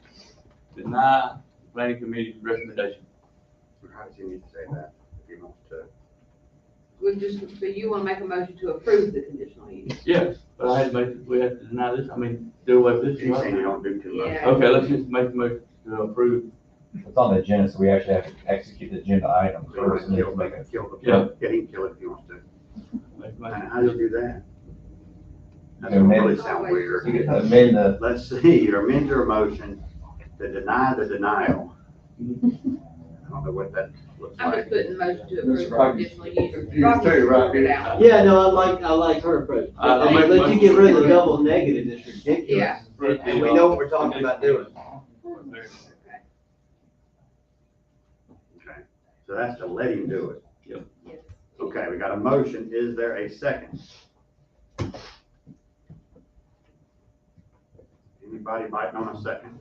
deny planning committee's recommendation. How does he need to say that if he wants to? So you want to make a motion to approve the conditional use? Yes, but I had to we had to deny this, do away with this. He's saying you don't do too much. Yeah. Okay, let's just make the motion to approve. It's on the agenda, so we actually have to execute the agenda item first. And then Kill make it. yeah, he can kill it if he wants to. And how do you do that? That You doesn't amend really it. sound weird. You can amend the, Let's see, you amend your motion to deny the denial. I don't know what that looks I'm just like. putting motion to approve the right. conditional use. You Rocky too, right. figured it out. Yeah, no, I like her approach. I'll I mean, make let the you get rid of the motion. double negative, it's ridiculous. Yeah. And we know what we're talking about doing. Okay, so that's to let him do it. Yep. Yes. Okay, we got a motion. Is there a second? Anybody biting on a second?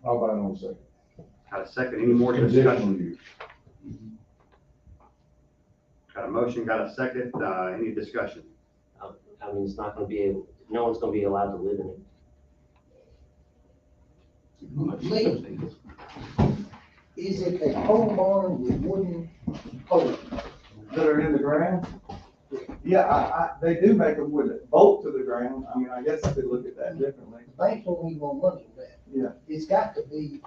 I'll buy it on a second. Got a second? Any more Conditional discussion? use. Got a motion, got a second, any discussion? I mean, it's not gonna be able, no one's gonna be allowed to live in it. Is it a pole barn with wooden poles? That are in the ground? Yeah, they do make them with a bolt to the ground, I mean, I guess I could look at that differently. Banks don't need more money than that. Yeah. It's got to be.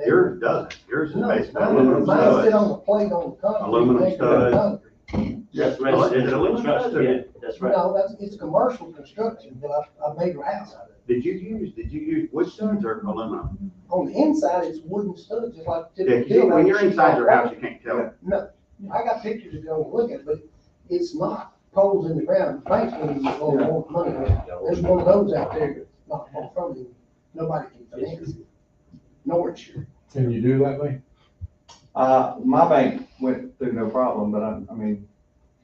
Yours doesn't, yours is No, basically mine aluminum sit studs. on the plate on the concrete. Aluminum Make it studs. concrete. Yes, Well, is it aluminum studs or- Yeah, that's right. No, it's commercial construction, but I made a house out of it. Did you use wood studs or aluminum? On the inside, it's wooden studs, just like Yeah, typical. 'cause when building. you're inside your house, you can't tell. No, I got pictures to go and look at, but it's not poles in the ground. Banks don't use more money. on it. There's one of those out there, that's not far from you. Nobody can finance it. Nor insured. Can you do that, Lee? My bank went through no problem, but I mean,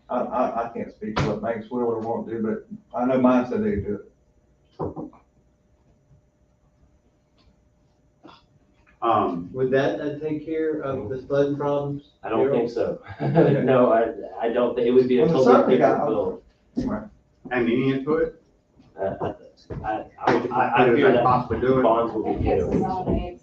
I can't speak to what banks will or won't do, but I know mine said they do it. Would that take care of the flooding problems? I don't think so. No, I don't think, it would be a Well, the totally survey different guy- build. And any input? I fear that possibly do it. bonds will be It's due. a zone X.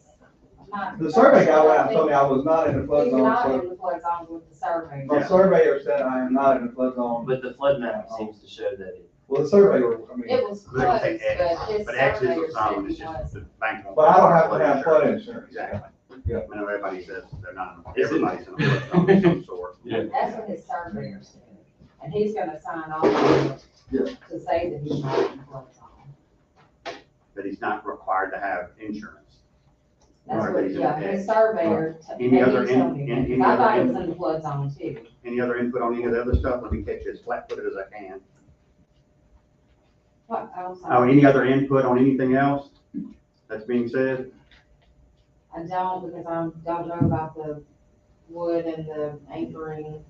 Not- The survey guy went out and told me I was not in the flood He's zone, not so in the flood zone with the survey. my surveyor said I am not in the flood zone. But the flood map seems to show that it. Well, the surveyor, I mean, It was They close, can say but X, his but X is surveyor a zone, said it's he just was. the bank. won't but I don't cover have to have flood insurance. Exactly. Yeah. I know everybody says they're not, everybody's in a flood zone of some sort. Yeah. That's what his surveyor said. And he's gonna sign off on it Yeah. to say that he's not in the flood zone. That he's not required to have insurance. That's Right, what, he's in yeah, the his surveyor, Any maybe other he in- told me that, any 'cause I other thought it in- was in the flood zone too. Any other input on any of the other stuff? Let me catch you as flat-footed as I can. What, I'm Oh, sorry. any other input on anything else that's being said? I don't, because I don't know about the wood and the anchoring.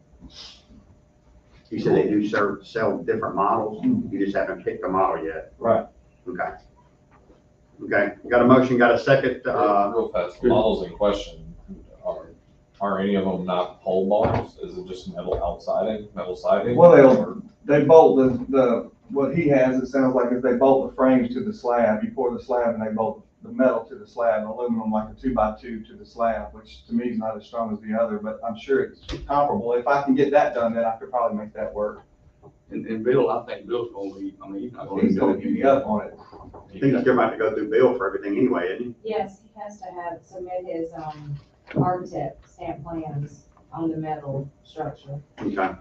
You said they do sell different models, you just haven't picked a model yet. Right. Okay. Okay, got a motion, got a second, Real fast, the models in question, are any of them not pole bars? Is it just metal siding? Well, they bolt what he has, it sounds like, is they bolt the frames to the slab. You pour the slab and they bolt the metal to the slab, aluminum like a 2x2 to the slab, which to me is not as strong as the other, but I'm sure it's comparable. If I can get that done, then I could probably make that work. And Bill, I think Bill's gonna be, I mean, he's not gonna. He's gonna give me up on it. I think he's still about to go through Bill for everything anyway, isn't Yes, he has to submit his, architect stamp plans on the metal structure, he? Okay,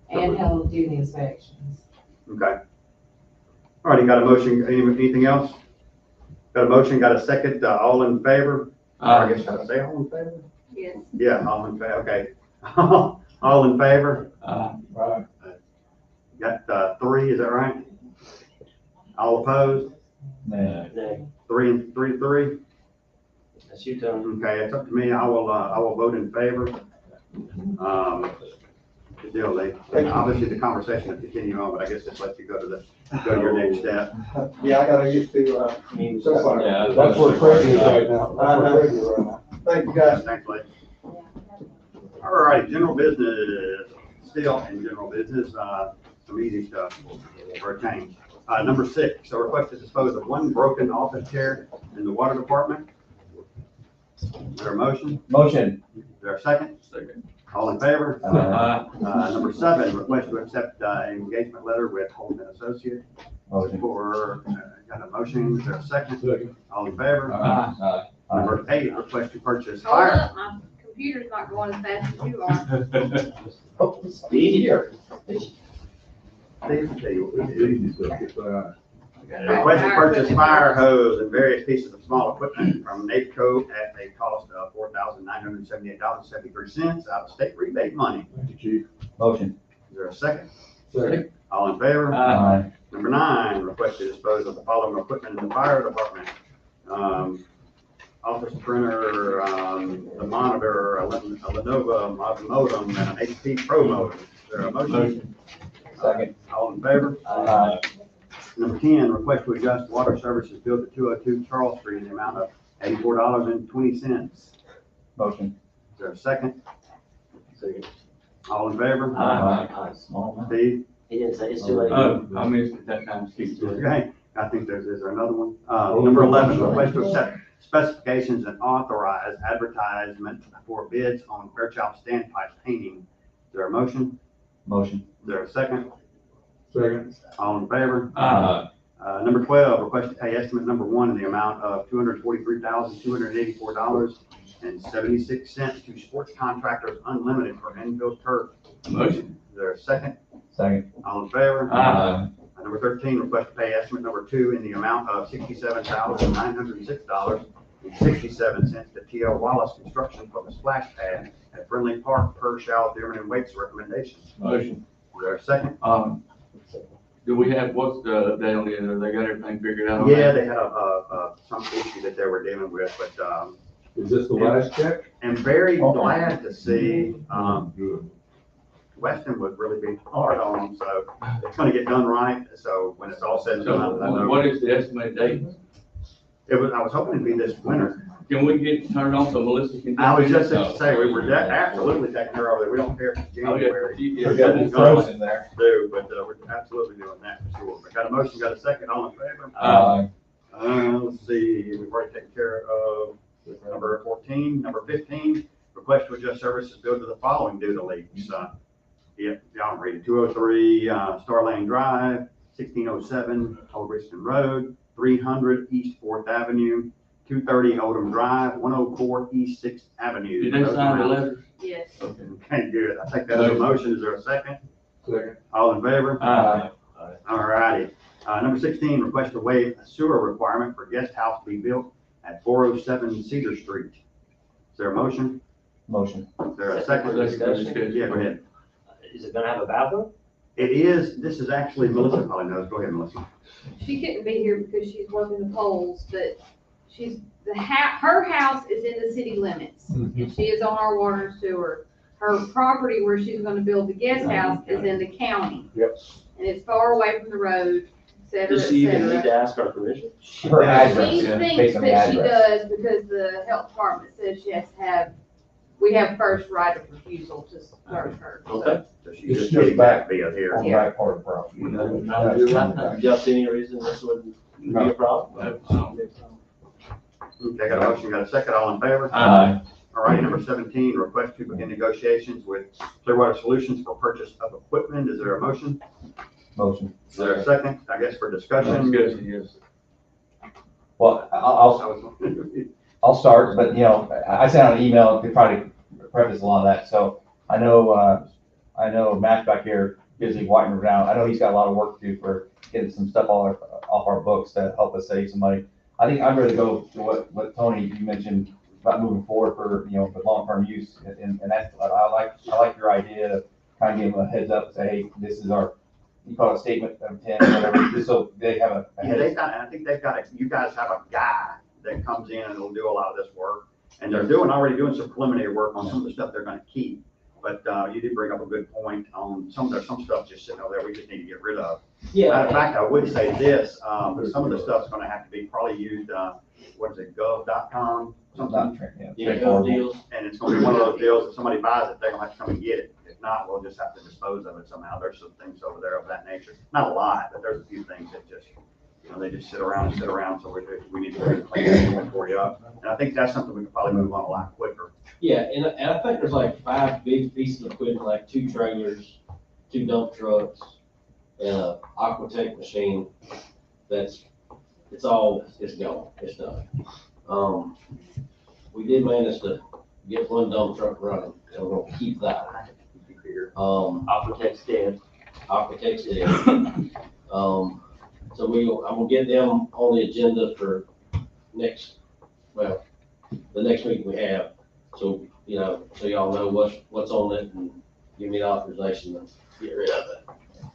and he'll do the inspections. okay. All right, you got a motion, anything else? Got a motion, got a second, all in favor? I guess I say all in favor? Yes. Yeah, all in favor, okay. All in favor? Right. Got, three, is that right? All opposed? Nah. Nay, Three? that's you, Tony. Okay, it's up to me. I will vote in favor. Good deal, Lee. Obviously, the conversation will continue on, but I guess just let you go to your next step. Yeah, I gotta get to, so far. Yeah. That's where Craig is right now. That's where Craig is right now. Thank you, guys. Thanks, Lee. All right, general business, still in general business, some easy stuff for a change. Number 6, a request to dispose of one broken office chair in the water department. Is there a motion? Motion. Is there a second? Second. All in favor? Aye. Number 7, request to accept an engagement letter with Holden Associates Motion. for, got a motion, is there a second? Second. All in favor? Aye. Number 8, request to purchase Hold fire. up, my computer's not going as fast as you are. Speed here. Request to purchase fire hose and various pieces of small equipment from NAPCO at a cost of $4,978.73 out of state rebate money. Thank you, Chief. Motion. Is there a second? Second. All in favor? Aye. Number 9, request to dispose of the following equipment in the fire department. Office printer, a monitor, a Lenovo modem, and an HP Pro modem. Is there a motion? Second. All in favor? Aye. Number 10, request to adjust water services bill to 202 Charles Street in the amount of $84.20. Motion. Is there a second? Second. All in favor? Aye. Small amount. Steve? He didn't say, it's too late. Oh, I missed it that time, Steve. Okay, I think is there another one? Number 11, request to accept specifications and authorize advertisement for bids on Fairchild standpipe painting. Is there a motion? Motion. Is there a second? Second. All in favor? Aye. Number 12, request to pay estimate number 1 in the amount of $243,284.76 to Sports Contractors Unlimited for infield turf. Motion. Is there a second? Second. All in favor? Aye. Number 13, request to pay estimate number 2 in the amount of $67,906.67 to T.L. Wallace Construction for the splash pad at Friendly Park per Shaw Dearman and Wake's recommendations. Motion. Is there a second? Do we have, what's the update on it? Have they got everything figured out on Yeah, that? they had some issue that they were dealing with, but, Is this the last check? and very glad to see, Weston was really being hard on them, so it's gonna get done right, so when it's all said and done, I So know. what is the estimated date? I was hoping it'd be this winter. Can we get turned on so Melissa can? I was just No. to say, we were absolutely taking her over there, we don't care if it's Oh, yeah. January. Yeah. We got frozen there. Do, but, we're absolutely doing that for sure. We got a motion, got a second, all in favor? Aye. Let's see, we've already taken care of number 14. Number 15, request to adjust services billed to the following due to leaks. Yeah, y'all read it. 203 Star Lane Drive, 1607 Old Richmond Road, 300 East 4th Avenue, 230 Oldham Drive, 104 East 6th Avenue. Did they sign the letter? Yes. Okay, good. I think that's a motion. Is there a second? Second. All in favor? Aye. All righty. Number 16, request to waive a sewer requirement for guest house to be built at 407 Cedar Street. Is there a motion? Motion. Is there a second? Discussion? Yeah, go ahead. Is it gonna have a bathroom? It is, this is actually, Melissa probably knows. Go ahead, Melissa. She couldn't be here because she's working the polls, but she's, her house is in the city limits. And she is on our water and sewer. Her property where she's gonna build the guest house is in the county. Yep. And it's far away from the road, et cetera, Does she even et need cetera. to ask our permission? Her address, She based thinks on the that she address. does because the health department says she has to have, we have first right of refusal to search her. So Okay. So she's It's just just getting back back via here. on the back part of the property. Do y'all see any reason this wouldn't be a problem? Okay, got a motion, got a second, all in favor? Aye. All right, number 17, request to begin negotiations with Clearwater Solutions for purchase of equipment. Is there a motion? Motion. Is there a second, I guess, for discussion? Discussion, yes. Well, I'll start, but you know, I sent out an email to try to preface a lot of that. So I know Matt's back here busy whitening down. I know he's got a lot of work to do for getting some stuff off our books to help us save some money. I think I'd rather go to what Tony, you mentioned about moving forward for, you know, the long-term use. And that's, I like your idea to kind of give them a heads up and say, hey, this is our, you call it a statement of intent, whatever, just so they have a Yeah, they've got, I think they've got, you guys have a guy that comes in and will do a lot of this work. And they're already doing some preliminary work on some of the stuff they're gonna keep. But, you did bring up a good point on some stuff just sitting over there, we just need to get rid of. Matter of fact, I would say this, but some of the stuff's gonna have to be probably used, what is it, gov.com, something? Yeah, gov deals. And it's gonna be one of those deals, if somebody buys it, they're gonna have to come and get it. If not, we'll just have to dispose of it somehow. There's some things over there of that nature. Not a lot, but there's a few things that just, you know, they just sit around, so we need to clean that inventory up. And I think that's something we could probably move on a lot quicker. Yeah, and I think there's like 5 big pieces of equipment, like 2 trailers, 2 dump trucks, and a Aquatech machine. It's gone, it's done. We did manage to get 1 dump truck running, so we're gonna keep that. Aquatech's dead. Aquatech's dead. So I'm gonna get them on the agenda for the next meeting we have. So, you know, so y'all know what's on it and give me the authorization to get rid of it. And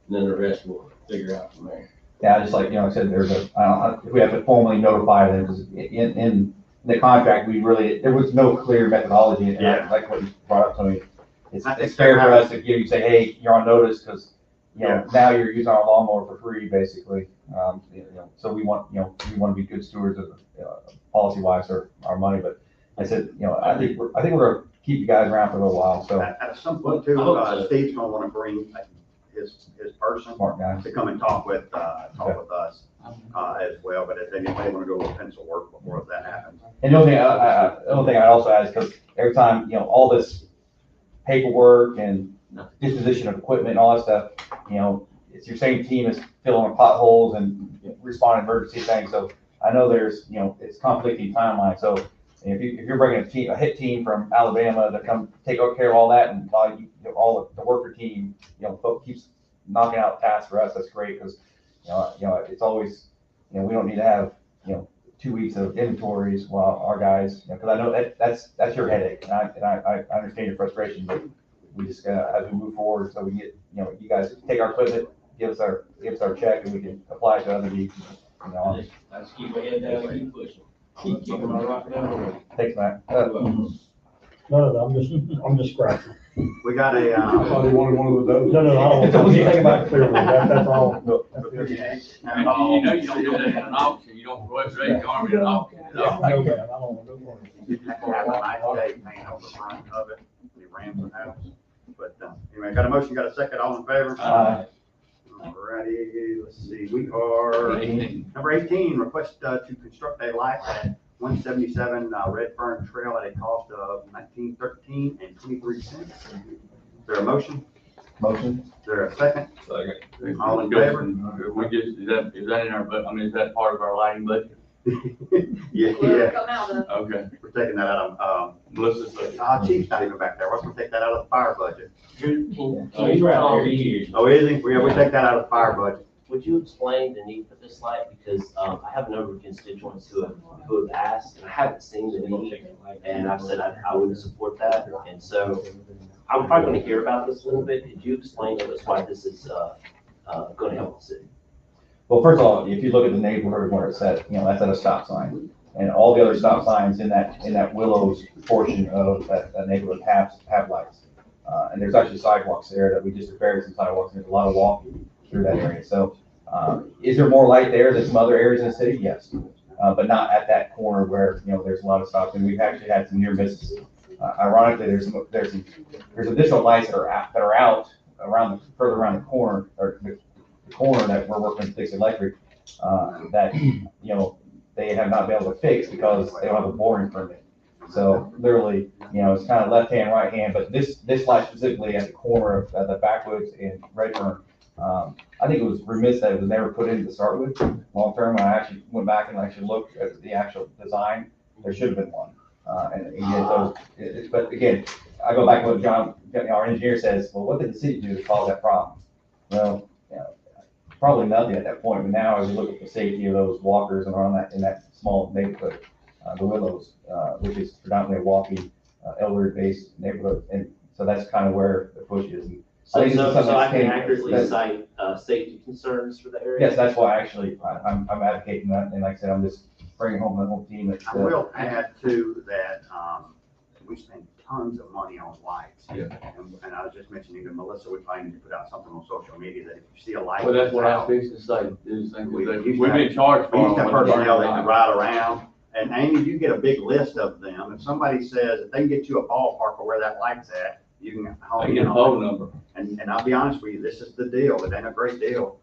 then the rest we'll figure out from there. Yeah, just like, you know, I said, we have to formally notify them, because in the contract, there was no clear methodology, and I like what you brought up, Tony. It's fair for us to say, hey, you're on notice, because, you know, now you're using our lawnmower for free, basically. You know, so we want to be good stewards of, policy-wise, or our money, but I said, you know, I think we're gonna keep you guys around for a little while, so. At some point too, Steve's gonna wanna bring his person Smart guy. to come and talk with us, as well, but if they wanna go with pencil work before that happens. And the only thing I'd also add is, because every time, you know, all this paperwork and disposition of equipment and all that stuff, you know, it's your same team is filling in potholes and responding to emergency things. So I know there's, you know, it's conflicting timeline. So if you're bringing a hit team from Alabama to come take care of all that, and while all the worker team, you know, keeps knocking out tasks for us, that's great, because, you know, it's always, you know, we don't need to have, you know, 2 weeks of inventories while our guys, you know, because I know that's your headache, and I understand your frustration, but we just gotta, as we move forward, so we get, you know, you guys take our equipment, give us our check, and we can apply it to other needs, you know. I just keep my head down and keep pushing. Keep kicking my rock down the road. Thanks, Matt. No, I'm just scratching. We got a, I thought he wanted one of those. No, I don't want anything about clear one, that's all. You know you don't do that in an auction, you don't go out there and arm in an auction at all. No, man, I don't want to go. you have to have a nice day paint on the front of it, the Rams house. But, anyway, got a motion, got a second, all in favor? Aye. Alrighty, let's see, we are, number 18, request to construct a light at 177 Red Fern Trail at a cost of $19.13 and 23 cents. Is there a motion? Motion. Is there a second? Second. All in favor? We just, is that in our, I mean, is that part of our lighting budget? Yeah, Where yeah. it come out of. Okay. We're taking that out of, Melissa's like, Chief's not even back there. We're gonna take that out of the fire budget. Oh, he's right there, he hears you. Oh, is he? We take that out of the fire budget. Would you explain the need for this light? Because, I have a number of constituents who have asked, and I haven't seen the need, and I've said I wouldn't support that. And so I'm probably gonna hear about this a little bit. Could you explain to us why this is, gonna help the city? Well, first of all, if you look at the neighborhood where it's at, that's at a stop sign. And all the other stop signs in that Willows portion of that neighborhood have lights. And there's actually sidewalks there that we just repaired some sidewalks. There's a lot of walking through that area. So, is there more light there than some other areas in the city? Yes. But not at that corner where, there's a lot of stops. And we've actually had some near misses. Ironically, there's additional lights that are out further around the corner, or the corner that we're working with Dixie Electric, that, they have not been able to fix because they don't have a boring permit. So literally, it's kind of left hand, right hand, but this light specifically at the corner of the Backwoods and Redfern, I think it was remiss that it was never put in to start with. Long term, when I actually went back and actually looked at the actual design, there should have been one. But again, I go back to what John, our engineer, says, well, what did the city do to cause that problem? Well, probably nothing at that point, but now as we look at the safety of those walkers and in that small neighborhood, the Willows, which is predominantly a walking, elderly-based neighborhood, and so that's kind of where the push is. And So I think this is something I that can came- accurately that- cite, safety concerns for the area? Yes, that's why actually I'm advocating that, and like I said, I'm just bringing home the whole team. I will add too that, we spend tons of money on lights. Yeah. And I was just mentioning to Melissa, we probably need to put out something on social media that if you see a light. well, that's what I out, was fixing to say, is that We we've used to have- been charged for. We used to have them when they personnel burn that can lights. ride around, and Amy, you get a big list of them. If somebody says, if they can get you a ballpark of where that light's at, you can I hone get in a on phone it. number. And I'll be honest with you, this is the deal. It ain't a great deal.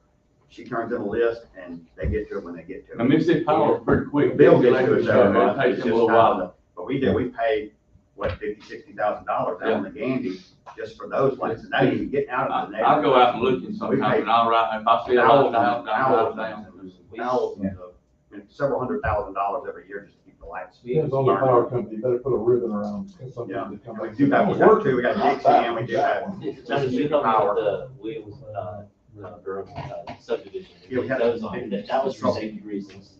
She turns in a list and they get to it when they get to Now, it. Mississippi Power is pretty quick. Bill gets to it there, It but takes it's them a just little while. how, but we paid, what, $50,000-$60,000 out on the Gandy just for those lights, and that ain't even getting out of the neighborhood. I'll go out and look in sometimes, and I'll write, if I see a hole in the house, I'll write it down. Thousands of, several $100,000 every year just to keep the lights. Depends on the power company, you better put a ribbon around something Yeah, to come we back. do have work too. We got Dixie and we do have. Now, did you help me with the Williams, subdivision? Yeah, we had- Those on, that was for safety reasons.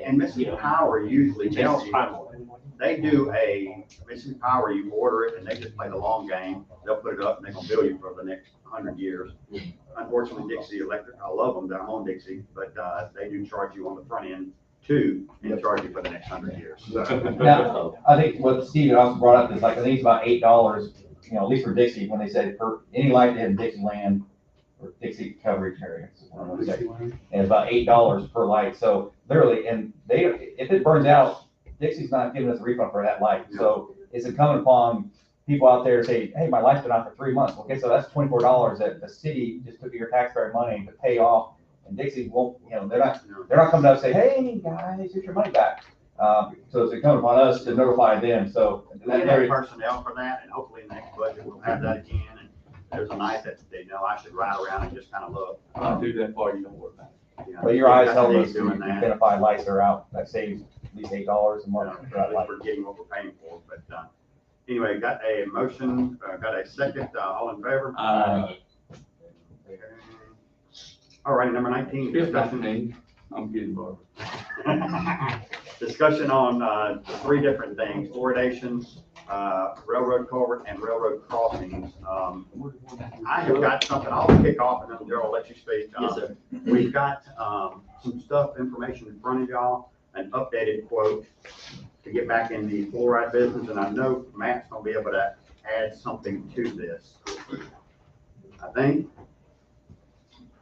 And Mississippi Power usually, they do Mississippi Power, you order it and they just play the long game. They'll put it up and they're gonna bill you for the next 100 years. Unfortunately, Dixie Electric, I love them, I'm on Dixie, but, they do charge you on the front end too, and charge you for the next 100 years. So- Now, I think what Steve also brought up is like, I think it's about $8, at least for Dixie, when they said for any light in Dixieland or Dixie coverage area. is what I wanna say. And it's about $8 per light. So literally, and if it burns out, Dixie's not giving us a refund for that light. So it's incumbent upon people out there to say, hey, my light's been out for 3 months. Okay, so that's $24 that the city just took your taxpayer money to pay off. And Dixie won't, they're not coming up and say, hey, guys, get your money back. So it's incumbent upon us to notify them. So We have personnel for that, and hopefully in the next budget, we'll have that again. And there's a night that they know I should ride around and just kind of look. I'll do that for you, don't worry about it. But your eyes help Steve us to doing that. identify lights that are out. That saves at least $8 a month for that light. We're getting what we're paying for, but, anyway, got a motion, got a second, all in favor? Okay. All right, number 19, discussion. I'm kidding, Barbara. Discussion on, 3 different things, fluoridation, railroad culvert and railroad crossings. I have got something, I'll kick off and then Darryl will let you speak. Yes, sir. We've got, some stuff, information in front of y'all, an updated quote to get back in the fluoride business, and I know Matt's gonna be able to add something to this. I think.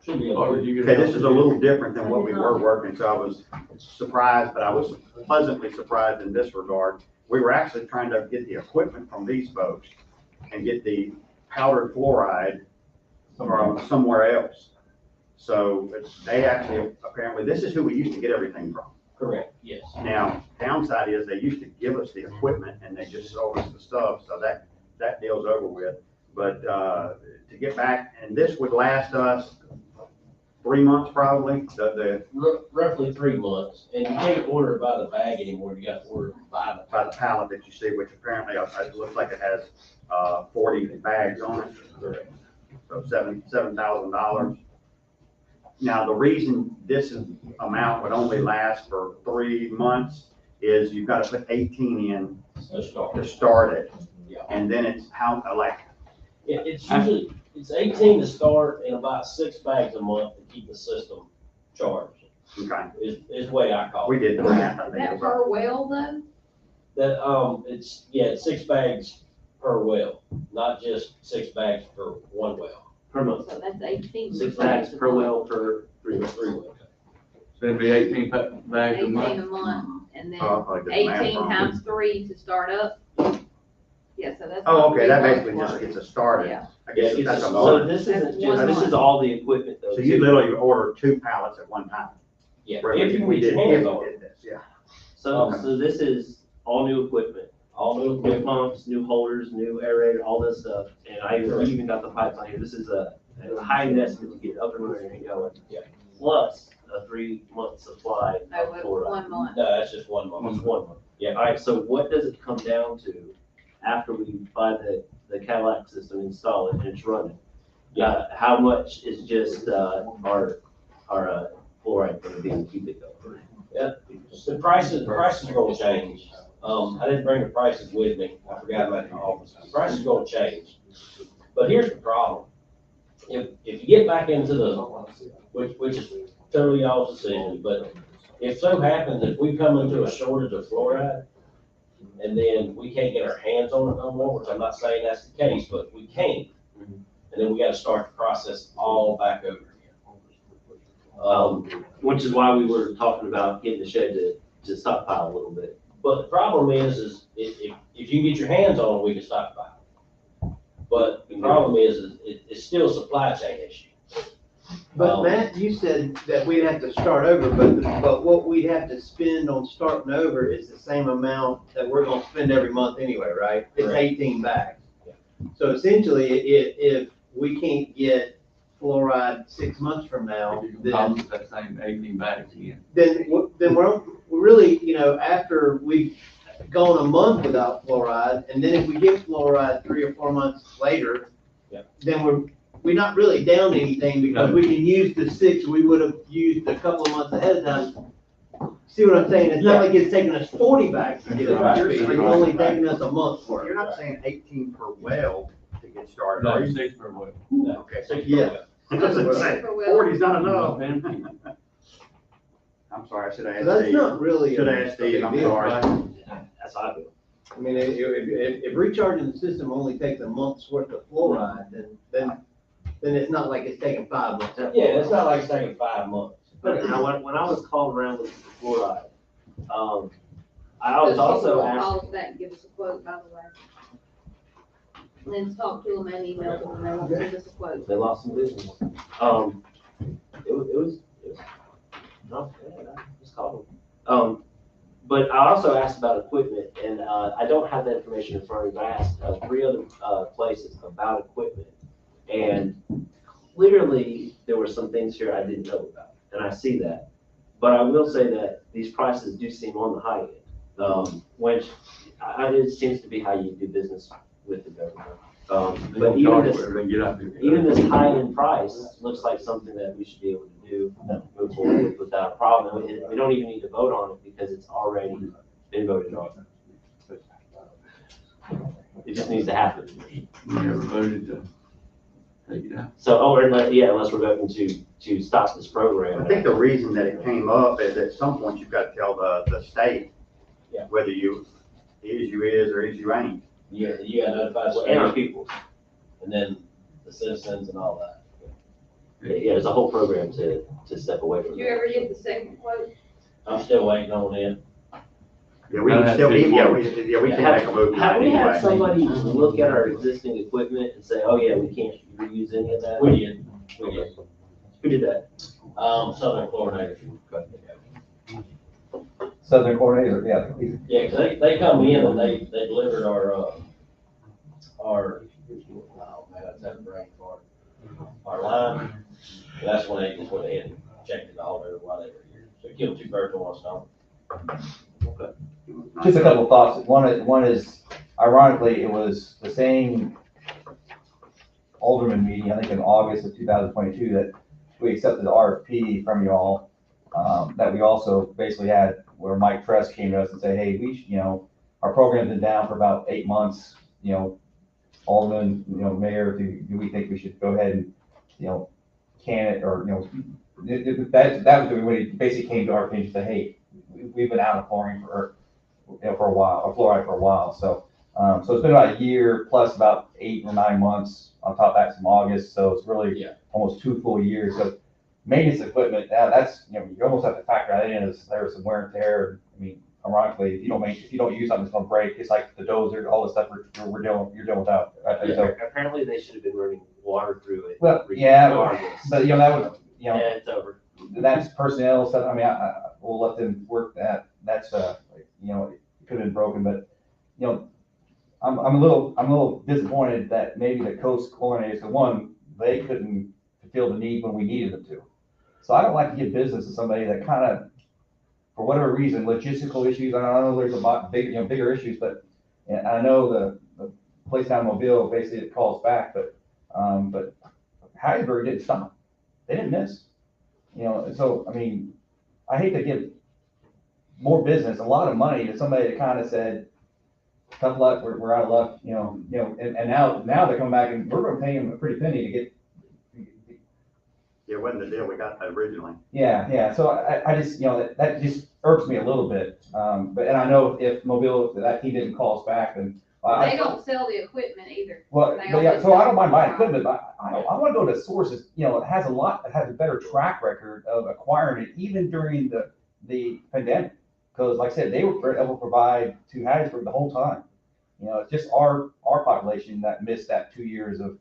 Okay, this is a little different than what we were working, so I was surprised, but I was pleasantly surprised in this regard. We were actually trying to get the equipment from these folks and get the powdered fluoride from somewhere else. So they actually, apparently, this is who we used to get everything from. Correct, yes. Now, downside is they used to give us the equipment and they just sold us the stuff, so that deal's over with. But, to get back, and this would last us 3 months probably, Roughly 3 months, and you can't order it by the bag anymore, you got to order it by by the pallet that you see, which apparently it looks like it has 40 bags on it. So $7,000. Now, the reason this amount would only last for 3 months is you've got to put 18 in to start it. Yeah. And then it's how, like, It's usually, it's 18 to start and about 6 bags a month to keep the system charged. Okay. Is the way I call it. We did the math, I Is think. that per well though? That, it's 6 bags per well, not just 6 bags per one well. Per month. So that's 18. 6 bags per well per 3 months. So it'd be 18 bags a 18 month. a month, and then I did the math 18 wrong. times 3 to start up. Yeah, so that's. Oh, okay, that not basically much just work. gets us started. Yeah. I guess Yeah, that's a so month. this isn't That's just, one this is month. all the equipment though. So you literally order 2 pallets at one time. Yeah, Where if you we get did, your if hands we on it. did this, yeah. So this is all new equipment, all new pumps, new holders, new aerator, all this stuff. And we even got the pipes on here. This is a high investment to get up and running and going. Yeah. Plus a 3-month supply No, of but fluoride. 1 month. No, that's just 1 month. It's 1 month. Yeah, all right, so what does it come down to after we buy the Cadillac system, install it, and it's running? How much is just, our fluoride gonna be to keep it going? Yeah, the prices are gonna change. I didn't bring the prices with me. I forgot about the office. The prices are gonna change. But here's the problem. If you get back into which is totally y'all's decision, but if so happens, if we come into a shortage of fluoride, and then we can't get our hands on it no more, which I'm not saying that's the case, but we can't. And then we gotta start the process all back over again. Which is why we were talking about getting the shed to stockpile a little bit. But the problem is if you can get your hands on it, we can stockpile. But the problem is it's still a supply chain issue. But Matt, you said that we'd have to start over, but what we'd have to spend on starting over is the same amount that we're gonna spend every month anyway, right? It's Correct. 18 bags. Yeah. So essentially, if we can't get fluoride 6 months from now, then That same 18 bags again. then we're really, after we've gone a month without fluoride, and then if we get fluoride 3 or 4 months later, Yeah. then we're not really down anything because we can use the 6 we would have used a couple of months ahead of time. See what I'm saying? It's not like it's taking us 40 bags to get it up to speed. It's only taking us a month for You're it. not saying 18 per well to get started, No, are you? 6 per well. Okay. Yeah. It doesn't say 40's not enough. I'm sorry, I should have asked That's Steve. not really. Should have asked Steve, I'm sorry. That's how I feel. I mean, if recharging the system only takes a month's worth of fluoride, then it's not like it's taking 5 months. Yeah, it's not like it's taking 5 months. But now, when I was called around with the fluoride, I was also asked, Call us back and give us a quote, by the way. Lynn's talked to them and emailed them, and they won't give us a quote. they lost some business. It was not bad, I just called them. But I also asked about equipment, and I don't have that information in front of me, but I asked 3 other places about equipment. And clearly, there were some things here I didn't know about, and I see that. But I will say that these prices do seem on the high end, which it seems to be how you do business with the government. They But don't charge whatever they get out there. even this high-end price looks like something that we should be able to do, move forward with without a problem. We don't even need to vote on it because it's already been voted on. It just needs to happen. We never voted to take it out. So, unless we're voting to stop this program. I think the reason that it came up is at some point you've got to tell the state Yeah. whether you is or is you ain't. You gotta notify the And our state, people. and then the citizens and all that. Yeah, there's a whole program to step away from Did you that. ever get the second quote? I'm still waiting on it. Yeah, we can still, we can make a move. Have we had anyway. somebody look at our existing equipment and say, oh yeah, we can't reuse any of that? We did. Who did that? Southern Chlorinator. Southern Coordinator, yeah. Yeah, 'cause they come in and they delivered our, oh man, that's that brain fart. Our line, That's when they just went ahead and checked it all or whatever. So kill two birds with one stone. Just a couple of thoughts. One is, ironically, it was the same Alderman meeting, I think in August of 2022, that we accepted the RFP from you all, that we also basically had where Mike Tress came to us and said, hey, our program's been down for about 8 months, Alderman, Mayor, do we think we should go ahead and, can it, or, that was when he basically came to our opinion and said, hey, we've been out of chlorine for a while, or fluoride for a while. So it's been about a year plus about 8 or 9 months on top of that from August. So it's really almost 2 full years. So maintenance equipment, that's, you almost have to factor that in as there's some wear and tear. I mean, ironically, if you don't use something, it's gonna break. It's like the dozer, all the stuff you're dealing with out. So Apparently they should have been running water through it. well, yeah, regardless. but that would, Yeah, it's over. that's personnel stuff. I mean, we'll let them work that. That's, it could have been broken, but, I'm a little disappointed that maybe the coast coordinators, the one, they couldn't fulfill the need when we needed them to. So I don't like to give business to somebody that kind of, for whatever reason, logistical issues, I know there's a lot bigger issues, but I know the place down in Mobile, basically it calls back, but Hattiesburg didn't stop. They didn't miss. So, I mean, I hate to give more business, a lot of money to somebody that kind of said, tough luck, we're out of luck, and now they're coming back and we're gonna pay them a pretty penny to get. Yeah, it wasn't the deal we got originally. Yeah, so I just, that just irks me a little bit. And I know if Mobile, that team didn't call us back, then. They don't sell the equipment either. Well, They but yeah, only so I sell don't mind buying the equipment, but I want to go to sources, it has a better track record of acquiring it, even during the pandemic. Because like I said, they were able to provide to Hattiesburg the whole time. It's just our population that missed that 2 years of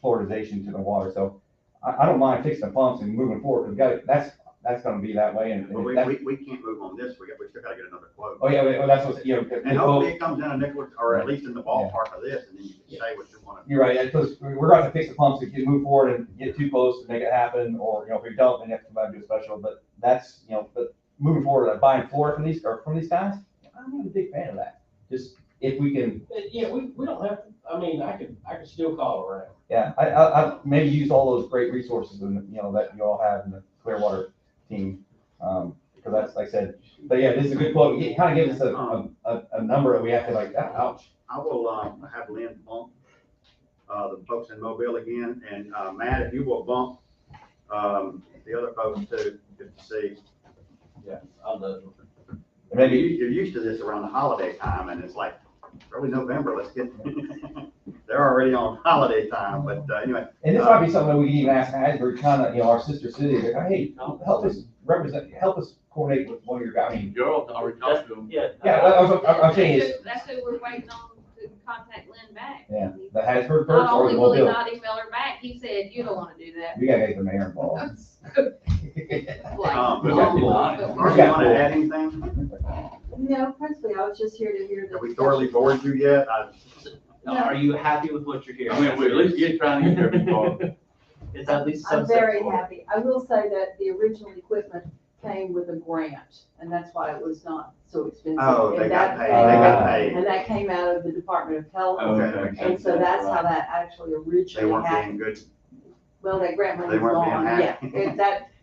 fluoridization to the water. So I don't mind fixing the pumps and moving forward, because that's gonna be that way, and Well, we can't move on this, we still gotta get another quote. oh yeah, well, that's what, And hopefully it comes in a nickel, or at least in the ballpark of this, and then you can say what you want to. You're right, because we're going to fix the pumps if you move forward and get too close to make it happen, or, if we don't, then you have to come back and do a special, but that's, but moving forward, buying floor from these guys, I'm not a big fan of that. Just, if we can. Yeah, we don't have to, I mean, I could still call around. Yeah, I maybe use all those great resources and, that you all have in the Clearwater team, because that's, like I said, but yeah, this is a good quote. It kind of gives us a number that we have to like, ouch. I will, have Lynn bump, the folks in Mobile again, and, Matt, if you will bump, the other folks too, just to see. Yeah, I'll do it. Maybe you're used to this around the holiday time, and it's like early November, let's get, they're already on holiday time, but anyway. And this might be something that we can even ask Hattiesburg, kind of, our sister city, like, hey, help us coordinate with one of your guys. I mean, Gerald already talked to him. Yeah, I'm saying is. That's who we're waiting on to contact Lynn back. Yeah, the Hattiesburg Not folks or only the will he Mobile. not email her back, he said, you don't wanna do that. We gotta get the mayor involved. Are you want to add anything? No, principally, I was just here to hear the. Have we thoroughly bored you yet? Are you happy with what you're hearing? We at least get trying to get there before. It's at least I'm some very step forward. happy. I will say that the original equipment came with a grant, and that's why it was not so expensive. Oh, they And got that- paid, they got paid. And that came out of the Department of Health. Okay. And so that's how that actually They originally weren't being happened. good. Well, that grant money They was weren't being gone, yeah. happy.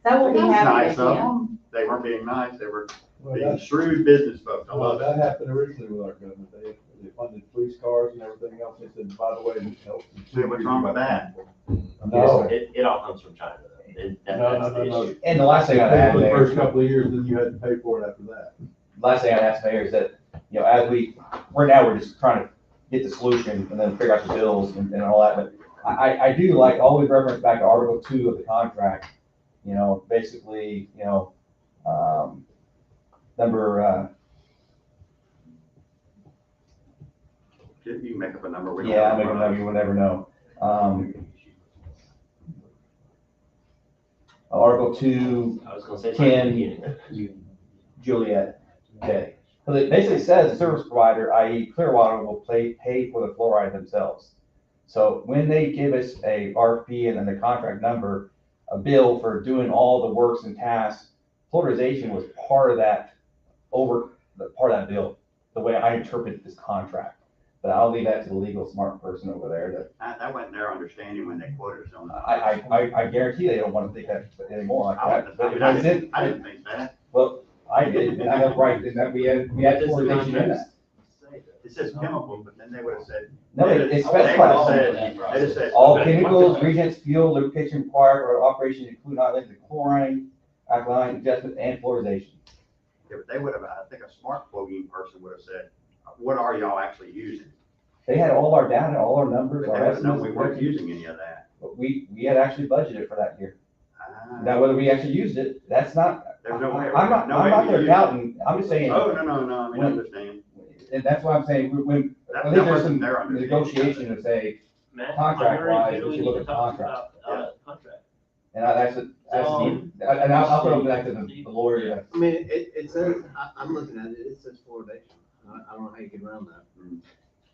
That will be Nice happening of them. again. They weren't being nice, they were being that- shrewd business folks. I Well, love that it. happened originally with our government. They funded police cars and everything else. They said, by the way, this helps. Hey, what's wrong with that? No. It all comes from China, though. That's the issue. And the last thing I'd They paid add for the there. first couple of years, then you had to pay for it after that. Last thing I'd ask Mayor is that, as we're just trying to get the solution and then figure out the bills and all that, but I do like always reference back to Article 2 of the contract, basically, number, You can make up a number. We don't yeah, have make a number, you will never know. Article 2, I was gonna say something at the beginning. 10, Juliet K. Because it basically says the service provider, i.e. Clearwater, will pay for the fluoride themselves. So when they give us a RFP and then the contract number, a bill for doing all the works and tasks, polarization was part of that part of that bill, the way I interpret this contract. But I'll leave that to the legal smart person over there That wasn't their understanding when they quoted us on that. I guarantee they don't want to think that anymore like that. But if I it's in- didn't think that. Well, I did, and I have right, in that we had polarization in that. It says chemicals, but then they would have said. No, it They specifies. just said. All chemicals, reagents, fuel, lubrication required for operation include not limited to chlorine, alkaline adjustment, and fluorization. Yeah, but they would have, I think a smart quoting person would have said, what are y'all actually using? They had all our data, all our numbers, But our they would know estimates. we weren't using any of that. But we had actually budgeted for that year. Ah. Now, whether we actually used it, that's not, There's no way. I'm no way not we their used it. accountant, I'm just saying. Oh, no, I mean, I when- understand. And that's why I'm saying, when, That- I think that there's wasn't some their understanding. negotiation to say, Matt, contract on your end, wise, too, we we should need look to at the talk contract. about, contract. And that's, and I'll throw it back to the lawyer. I mean, it says, I'm looking at it, it says fluoridation. I don't know how you get around that.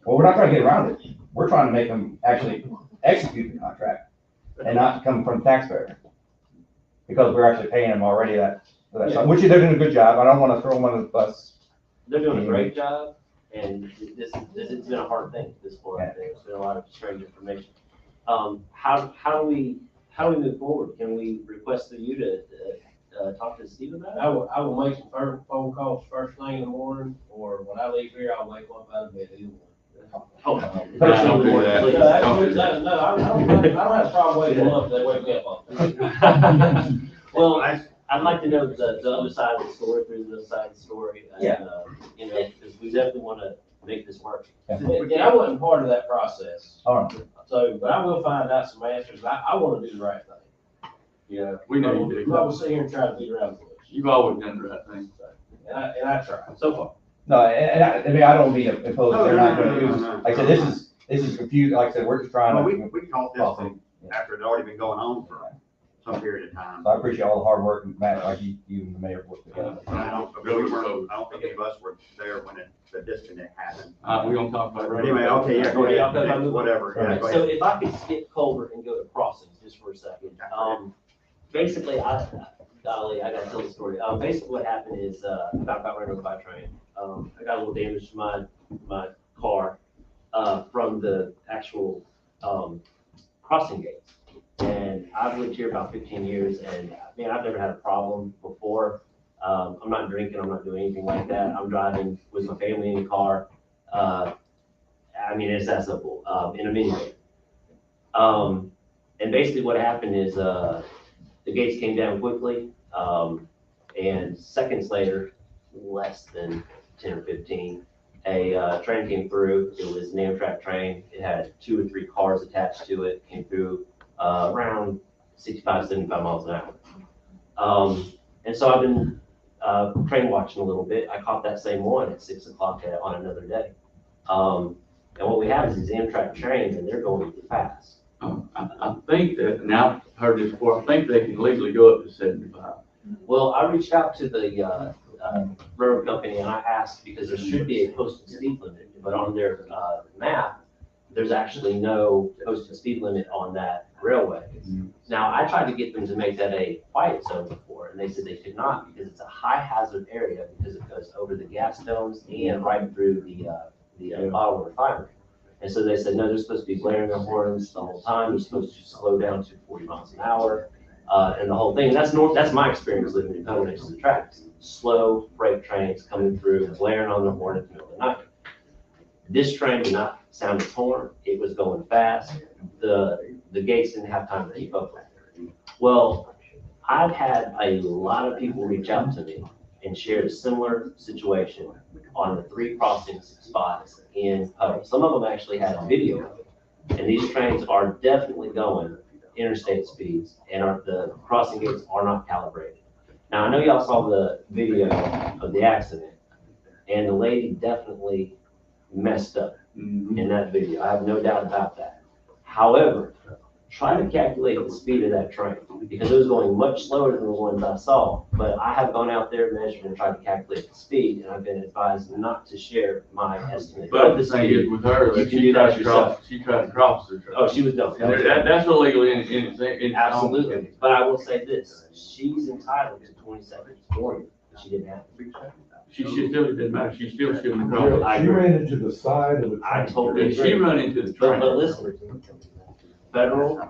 Well, we're not trying to get around it. We're trying to make them actually execute the contract and not come from taxpayer. Because we're actually paying them already for that, which they're doing a good job. I don't want to throw them under the bus. They're doing a great job, and this has been a hard thing, this point. There's been a lot of strange information. How do we move forward? Can we request for you to talk to Steve about it? I will make some phone calls first thing in the morning, or when I leave here, I'll make one out of bed either one. Oh, Don't do that. No, Don't do that. no, I don't have a problem waiting a month, they wake me up all the Well, I'd like to know the other side of the story, through the other side of the story. And, you know, because we definitely want to make this work. And I wasn't part of that process. All right. So, but I will find out some answers. I want to do the right thing. Yeah. We know you do. I'm not gonna sit here and try to beat around the bush. You've always done the right thing. And I try, so far. No, I mean, I don't mean to impose, No, they're no, not no, gonna no, use, no. like I said, this is confused, like I said, we're just trying Well, to. we caught this from after it had already been going on for some period of time. So I appreciate all the hard work, and Matt, like you and the mayor worked together. I don't think any of us were there when the disconnect happened. We're gonna talk about it. Anyway, okay, yeah, go Yeah, ahead, I'll move on. whatever, yeah, go So ahead. if I could skip Culver and go to Crossings just for a second. Basically, Dolly, I gotta tell the story. Basically what happened is, I got run over by a train. I got a little damage to my car, from the actual, crossing gates. And I've lived here about 15 years and man, I've never had a problem before. I'm not drinking, I'm not doing anything like that. I'm driving with my family in the car. I mean, it's that simple, in a minivan. And basically what happened is, the gates came down quickly, and seconds later, less than 10 or 15, a train came through. It was an Amtrak train. It had 2 or 3 cars attached to it, came through around 65, 75 miles an hour. And so I've been train watching a little bit. I caught that same one at 6 o'clock on another day. And what we have is these Amtrak trains, and they're going fast. I think that, and I've heard this before, I think they can legally go up to 75. Well, I reached out to the railroad company and I asked, because there should be a posted speed limit, but on their map, there's actually no posted speed limit on that railway. Now, I tried to get them to make that a quiet zone before, and they said they could not because it's a high hazard area because it goes over the gas domes and right through the bottle refinery. And so they said, no, they're supposed to be blaring their horns the whole time. They're supposed to slow down to 40 miles an hour. And the whole thing, that's my experience living in Pelham next to the tracks. Slow freight trains coming through, blaring on their horn in the middle of the night. This train did not sound its horn. It was going fast. The gates didn't have time to keep up with it. Well, I've had a lot of people reach out to me and share a similar situation on the 3 crossing spots in Pelham. Some of them actually had a video of it. And these trains are definitely going interstate speeds, and the crossing gates are not calibrated. Now, I know y'all saw the video of the accident, and the lady definitely messed up in that video. I have no doubt about that. However, try to calculate the speed of that train, because it was going much slower than the ones I saw. But I have gone out there, measured, and tried to calculate the speed, and I've been advised not to share my estimate But of the the thing is speed. with her, You that can she do tried that to yourself. cross, she tried to cross the track. Oh, she was done. And that's illegal in its. Absolutely, but I will say this, she's entitled to 20 seconds warning, but she didn't have it. She still, it didn't matter, she still shouldn't have crossed. I She agree. ran into the side of the I train. totally And agree. she run into the But, train. but listen, federal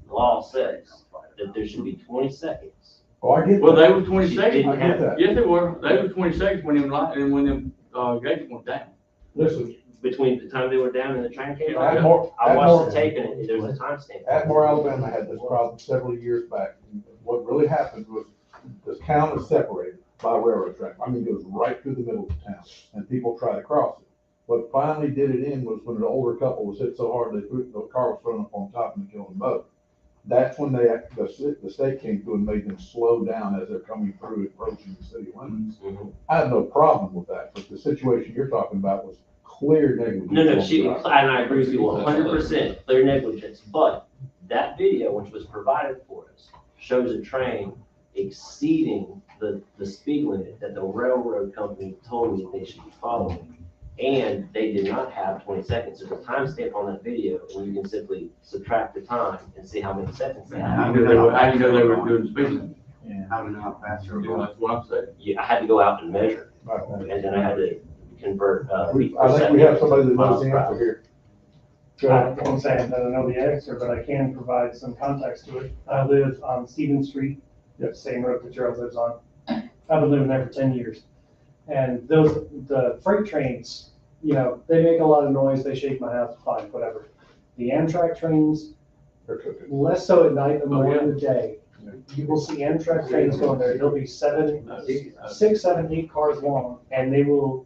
law says that there should be 20 seconds. Oh, I get that. Well, they were 20 She seconds. didn't have that. Yes, they were. They were 20 seconds when them gates went down. Listen, Between the time they were down and the train came by. Atmore, I watched the Atmore, tape and there was a timestamp. Atmore, Alabama had this problem several years back. What really happened was the town is separated by a railroad track. I mean, it goes right through the middle of the town and people try to cross it. What finally did it in was when an older couple was hit so hard, the car was thrown up on top and killed them both. That's when the state came through and made them slow down as they're coming through, approaching the city limits. I have no problem with that, but the situation you're talking about was clear negligence. No, on no, she, the and driver. I agree with you 100%, clear negligence, but that video, which was provided for us, shows a train exceeding the speed limit that the railroad company told me they should be following. And they did not have 20 seconds. There's a timestamp on that video, and you can simply subtract the time and see how many seconds they How had. do they were doing speed? How do you know how fast they're Yeah, going? that's what I'm saying. Yeah, I had to go out and measure, Right. and then I had to convert, feet per I think we second have somebody that to knows miles the per answer hour. here. I won't say that I know the answer, but I can provide some context to it. I live on Stevens Street, the same road that Gerald lives on. I've been living there for 10 years. And the freight trains, you know, they make a lot of noise, they shake my house, fine, whatever. The Amtrak trains, less so at night, but more in the day. You will see Amtrak trains going there, there'll be 6, 7, 8 cars long, and they will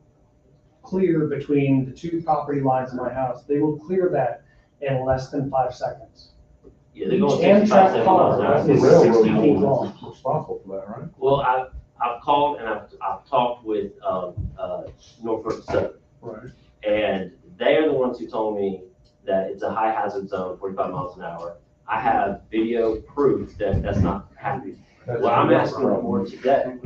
clear between the two property lines in my house. They will clear that in less than 5 seconds. Yeah, they're going Each 65, Amtrak 70 miles an car hour. The is railroad 60 feet is long. responsible for that, right? Well, I've called and I've talked with, Norfolk Southern. Right. And they are the ones who told me that it's a high hazard zone, 45 miles an hour. I have video proof that that's not happening. What I'm asking for today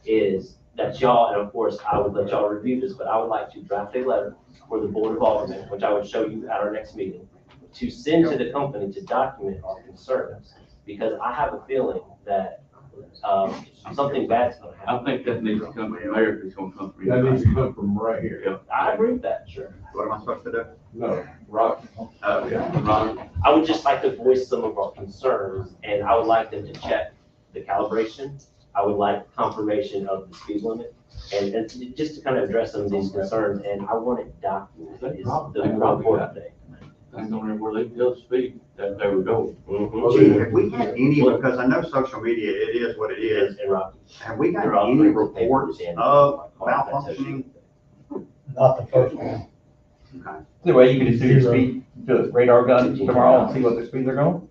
is that y'all, and of course, I would let y'all review this, but I would like to draft a letter for the Board of Aldermen, which I would show you at our next meeting, to send to the company to document our concerns. Because I have a feeling that, something bad's gonna happen. I think that needs to come from the mayor, if it's gonna come from you. That needs to come from right here. Yeah. I agree with that, sure. What am I supposed to do? No, Rock. Ron, I would just like to voice some of our concerns, and I would like them to check the calibration. I would like confirmation of the speed limit, and just to kind of address some of these concerns, and I want it documented, is the more important thing. things on there where they tell the speed that they were going. Gee, have we had any, because I know social media, it is what it is. Have we got any reports of malfunctioning? Not the first one. The way you can just do your speed, do a radar gun tomorrow and see what the speeds are going?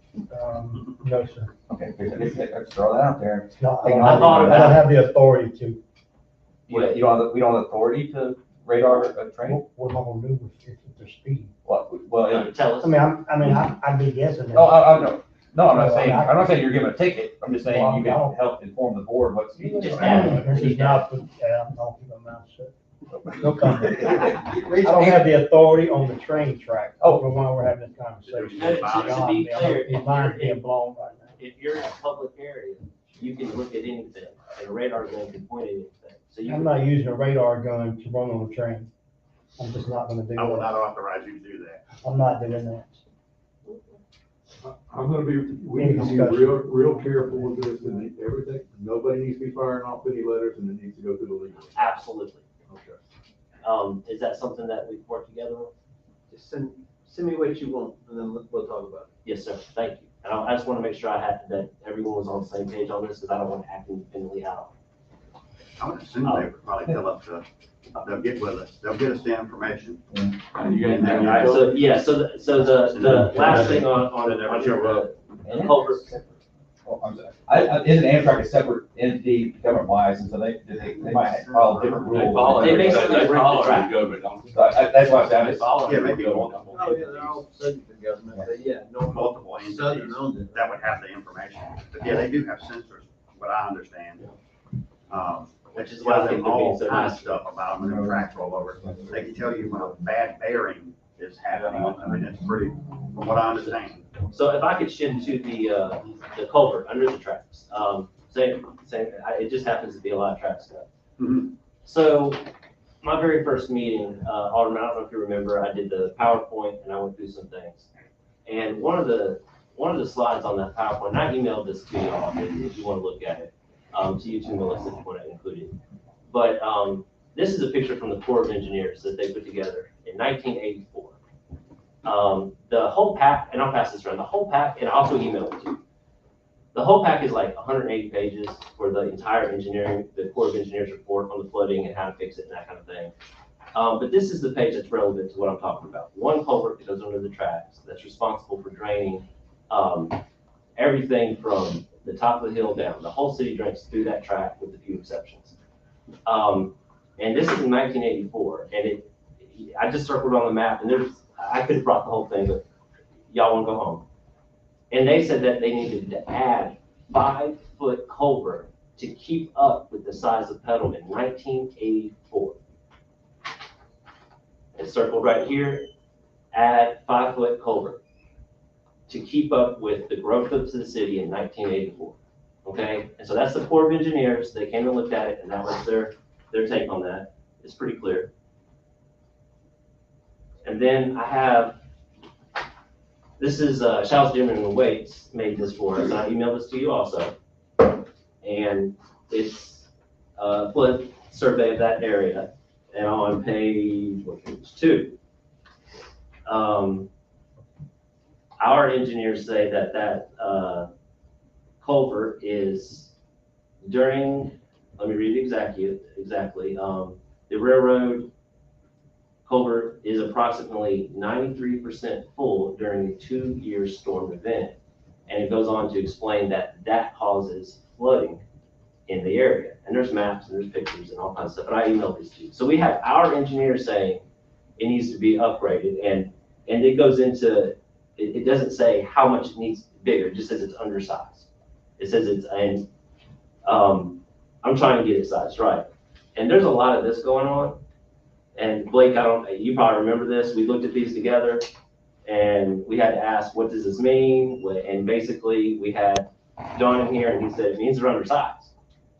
No, sir. Okay, let's throw that out there. No, I Take don't an have, option. I don't have the authority to. You don't have, we don't have authority to radar a train? What am I gonna do with the speed? What, well, tell us. I mean, I'd be guessing. Oh, no, I'm not saying, I'm not saying you're giving a ticket, I'm just saying Well, you can help inform the board what's. This is not, I'm gonna keep my mouth shut. No comment. I don't have the authority on the train track. Oh. For when we're having this conversation. To be clear, My mind's being blown right now. if you're in a public area, you can look at anything, and a radar gun can point at anything. So you I'm can- not using a radar gun to run on a train. I'm just not gonna do I will that. not authorize you to do that. I'm not doing that. I'm gonna be, we need to be real careful with this and everything. Nobody needs to be firing off any letters and it needs to go through the legal. Absolutely. Okay. Is that something that we work together on? Just send me what you want, and then we'll talk about it. Yes, sir, thank you. And I just want to make sure that everyone was on the same page on this, because I don't want to act independently out. I would assume they would probably tell us they'll get with us, they'll get us the information. You got And then anything All right, so, yeah, so the last thing on They never show up. the culvert, Oh, I'm sorry. Isn't Amtrak a separate entity government-wise, and so they might follow different rules? They basically They rent the follow track. the government, don't they? So that's why I'm saying, They it's, follow Yeah, the maybe government. multiple. Oh, yeah, they're all subject to government, but yeah, normal. Multiple Southern entities owns it. that would have the information. But yeah, they do have sensors, what I understand. Which is It why I tells think them they're being all so kinds of nice. stuff about them and tracks all over. They can tell you when a bad bearing is happening. I mean, it's pretty, from what I understand. So if I could shift to the culvert under the tracks, it just happens to be a lot of track stuff. Mhm. So my very first meeting, Alderman, I don't know if you remember, I did the PowerPoint and I went through some things. And one of the slides on that PowerPoint, and I emailed this to y'all if you want to look at it, to you too, Melissa, if you want to include it. But this is a picture from the Corps of Engineers that they put together in 1984. The whole pack, and I'll pass this around, the whole pack, and I also emailed it to you. The whole pack is like 180 pages for the entire engineering, the Corps of Engineers report on the flooding and how to fix it and that kind of thing. But this is the page that's relevant to what I'm talking about. One culvert that goes under the tracks that's responsible for draining everything from the top of the hill down. The whole city drains through that track with a few exceptions. And this is in 1984, and I just circled on the map, and I could have brought the whole thing, but y'all want to go home. And they said that they needed to add 5-foot culvert to keep up with the size of Petaluma in 1984. It's circled right here, add 5-foot culvert to keep up with the growth of the city in 1984. Okay, and so that's the Corps of Engineers. They came and looked at it, and that was their take on that. It's pretty clear. And then I have, this is Charles Dimon and Waits made this for us. I emailed this to you also. And it's a flood survey of that area. And on page 2, our engineers say that culvert is during, let me read it exactly. The railroad culvert is approximately 93% full during a 2-year storm event. And it goes on to explain that causes flooding in the area. And there's maps and there's pictures and all kinds of stuff, and I emailed these to you. So we have our engineers saying it needs to be upgraded, and it goes into, it doesn't say how much it needs bigger, it just says it's undersized. It says it's, and I'm trying to get it sized right. And there's a lot of this going on. And Blake, you probably remember this. We looked at these together and we had to ask, what does this mean? And basically we had John in here and he said, it means they're undersized.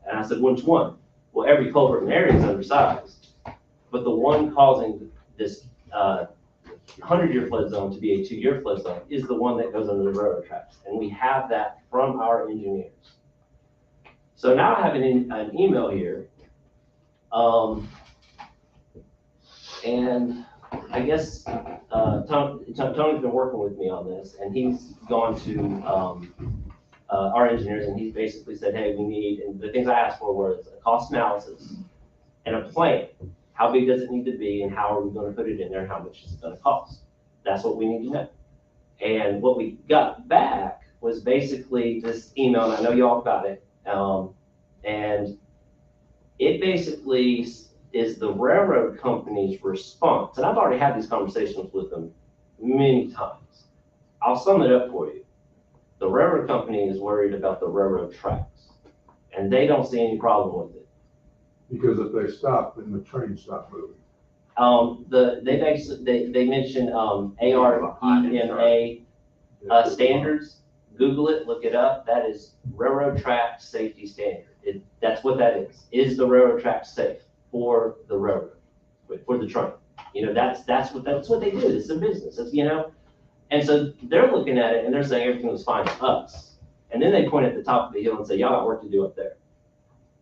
And I said, which one? Well, every culvert in the area is undersized, but the one causing this 100-year flood zone to be a 2-year flood zone is the one that goes under the railroad tracks. And we have that from our engineers. So now I have an email here. And I guess Tony's been working with me on this, and he's gone to our engineers, and he's basically said, hey, we need, and the things I asked for was a cost analysis and a plan. How big does it need to be, and how are we going to put it in there, and how much is it going to cost? That's what we need to know. And what we got back was basically this email, and I know y'all got it, and it basically is the railroad company's response. And I've already had these conversations with them many times. I'll sum it up for you. The railroad company is worried about the railroad tracks, and they don't see any problem with it. Because if they stop, then the trains stop moving. They mentioned AREMA standards. Google it, look it up. That is railroad track safety standard. That's what that is. Is the railroad track safe for the railroad, for the train? You know, that's what they do. It's a business. It's, you know, and so they're looking at it and they're saying everything was fine to us. And then they point at the top of the hill and say, y'all got work to do up there.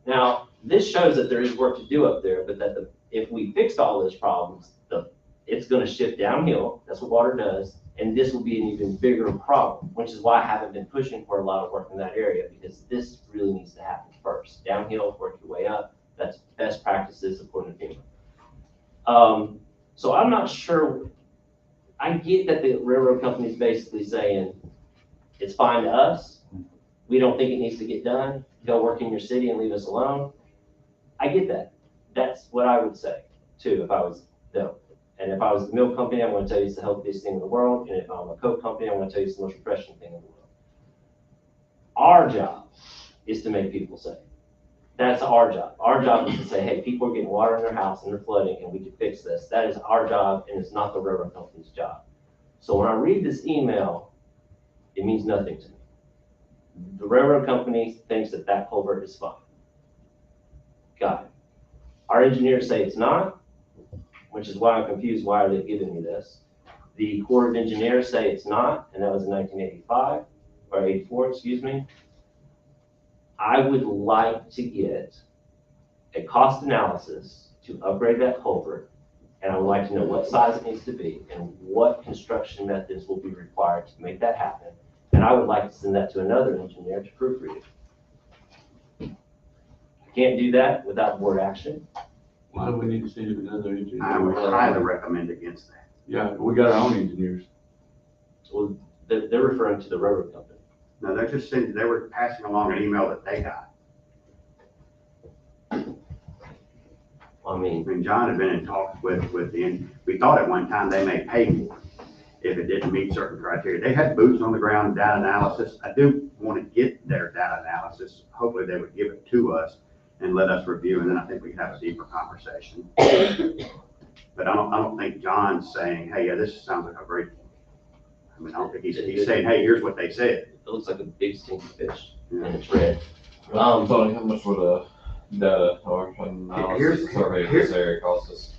Now, this shows that there is work to do up there, but that if we fixed all those problems, it's going to shift downhill. That's what water does. And this will be an even bigger problem, which is why I haven't been pushing for a lot of work in that area, because this really needs to happen first. Downhill, work your way up. That's best practices according to FEMA. So I'm not sure. I get that the railroad company is basically saying it's fine to us, we don't think it needs to get done, go work in your city and leave us alone. I get that. That's what I would say too, if I was them. And if I was the milk company, I'm gonna tell you it's the healthiest thing in the world, and if I'm a Coke company, I'm gonna tell you it's the most refreshing thing in the world. Our job is to make people safe. That's our job. Our job is to say, hey, people are getting water in their house and they're flooding, and we can fix this. That is our job, and it's not the railroad company's job. So when I read this email, it means nothing to me. The railroad company thinks that that culvert is fine. Got it. Our engineers say it's not, which is why I'm confused. Why are they giving me this? The Corps of Engineers say it's not, and that was in 1985, or 84, excuse me. I would like to get a cost analysis to upgrade that culvert, and I would like to know what size it needs to be and what construction methods will be required to make that happen. And I would like to send that to another engineer to proofread it. I can't do that without board action. Why do we need to send it to another engineer? I would highly recommend against that. Yeah, we got our own engineers. Well, they're referring to the railroad company. No, they're just saying, they were passing along an email that they got. I mean, John had been in talks with we thought at one time they may pay for it if it didn't meet certain criteria. They had boots on the ground data analysis. I do want to get their data analysis. Hopefully they would give it to us and let us review, and then I think we can have a deeper conversation. But I don't think John's saying, hey, yeah, this sounds like a great, I mean, I don't think he's saying, hey, here's what they said. It looks like a big stinky fish, and it's red. Tony, how much would a data or analysis survey of this area cost us?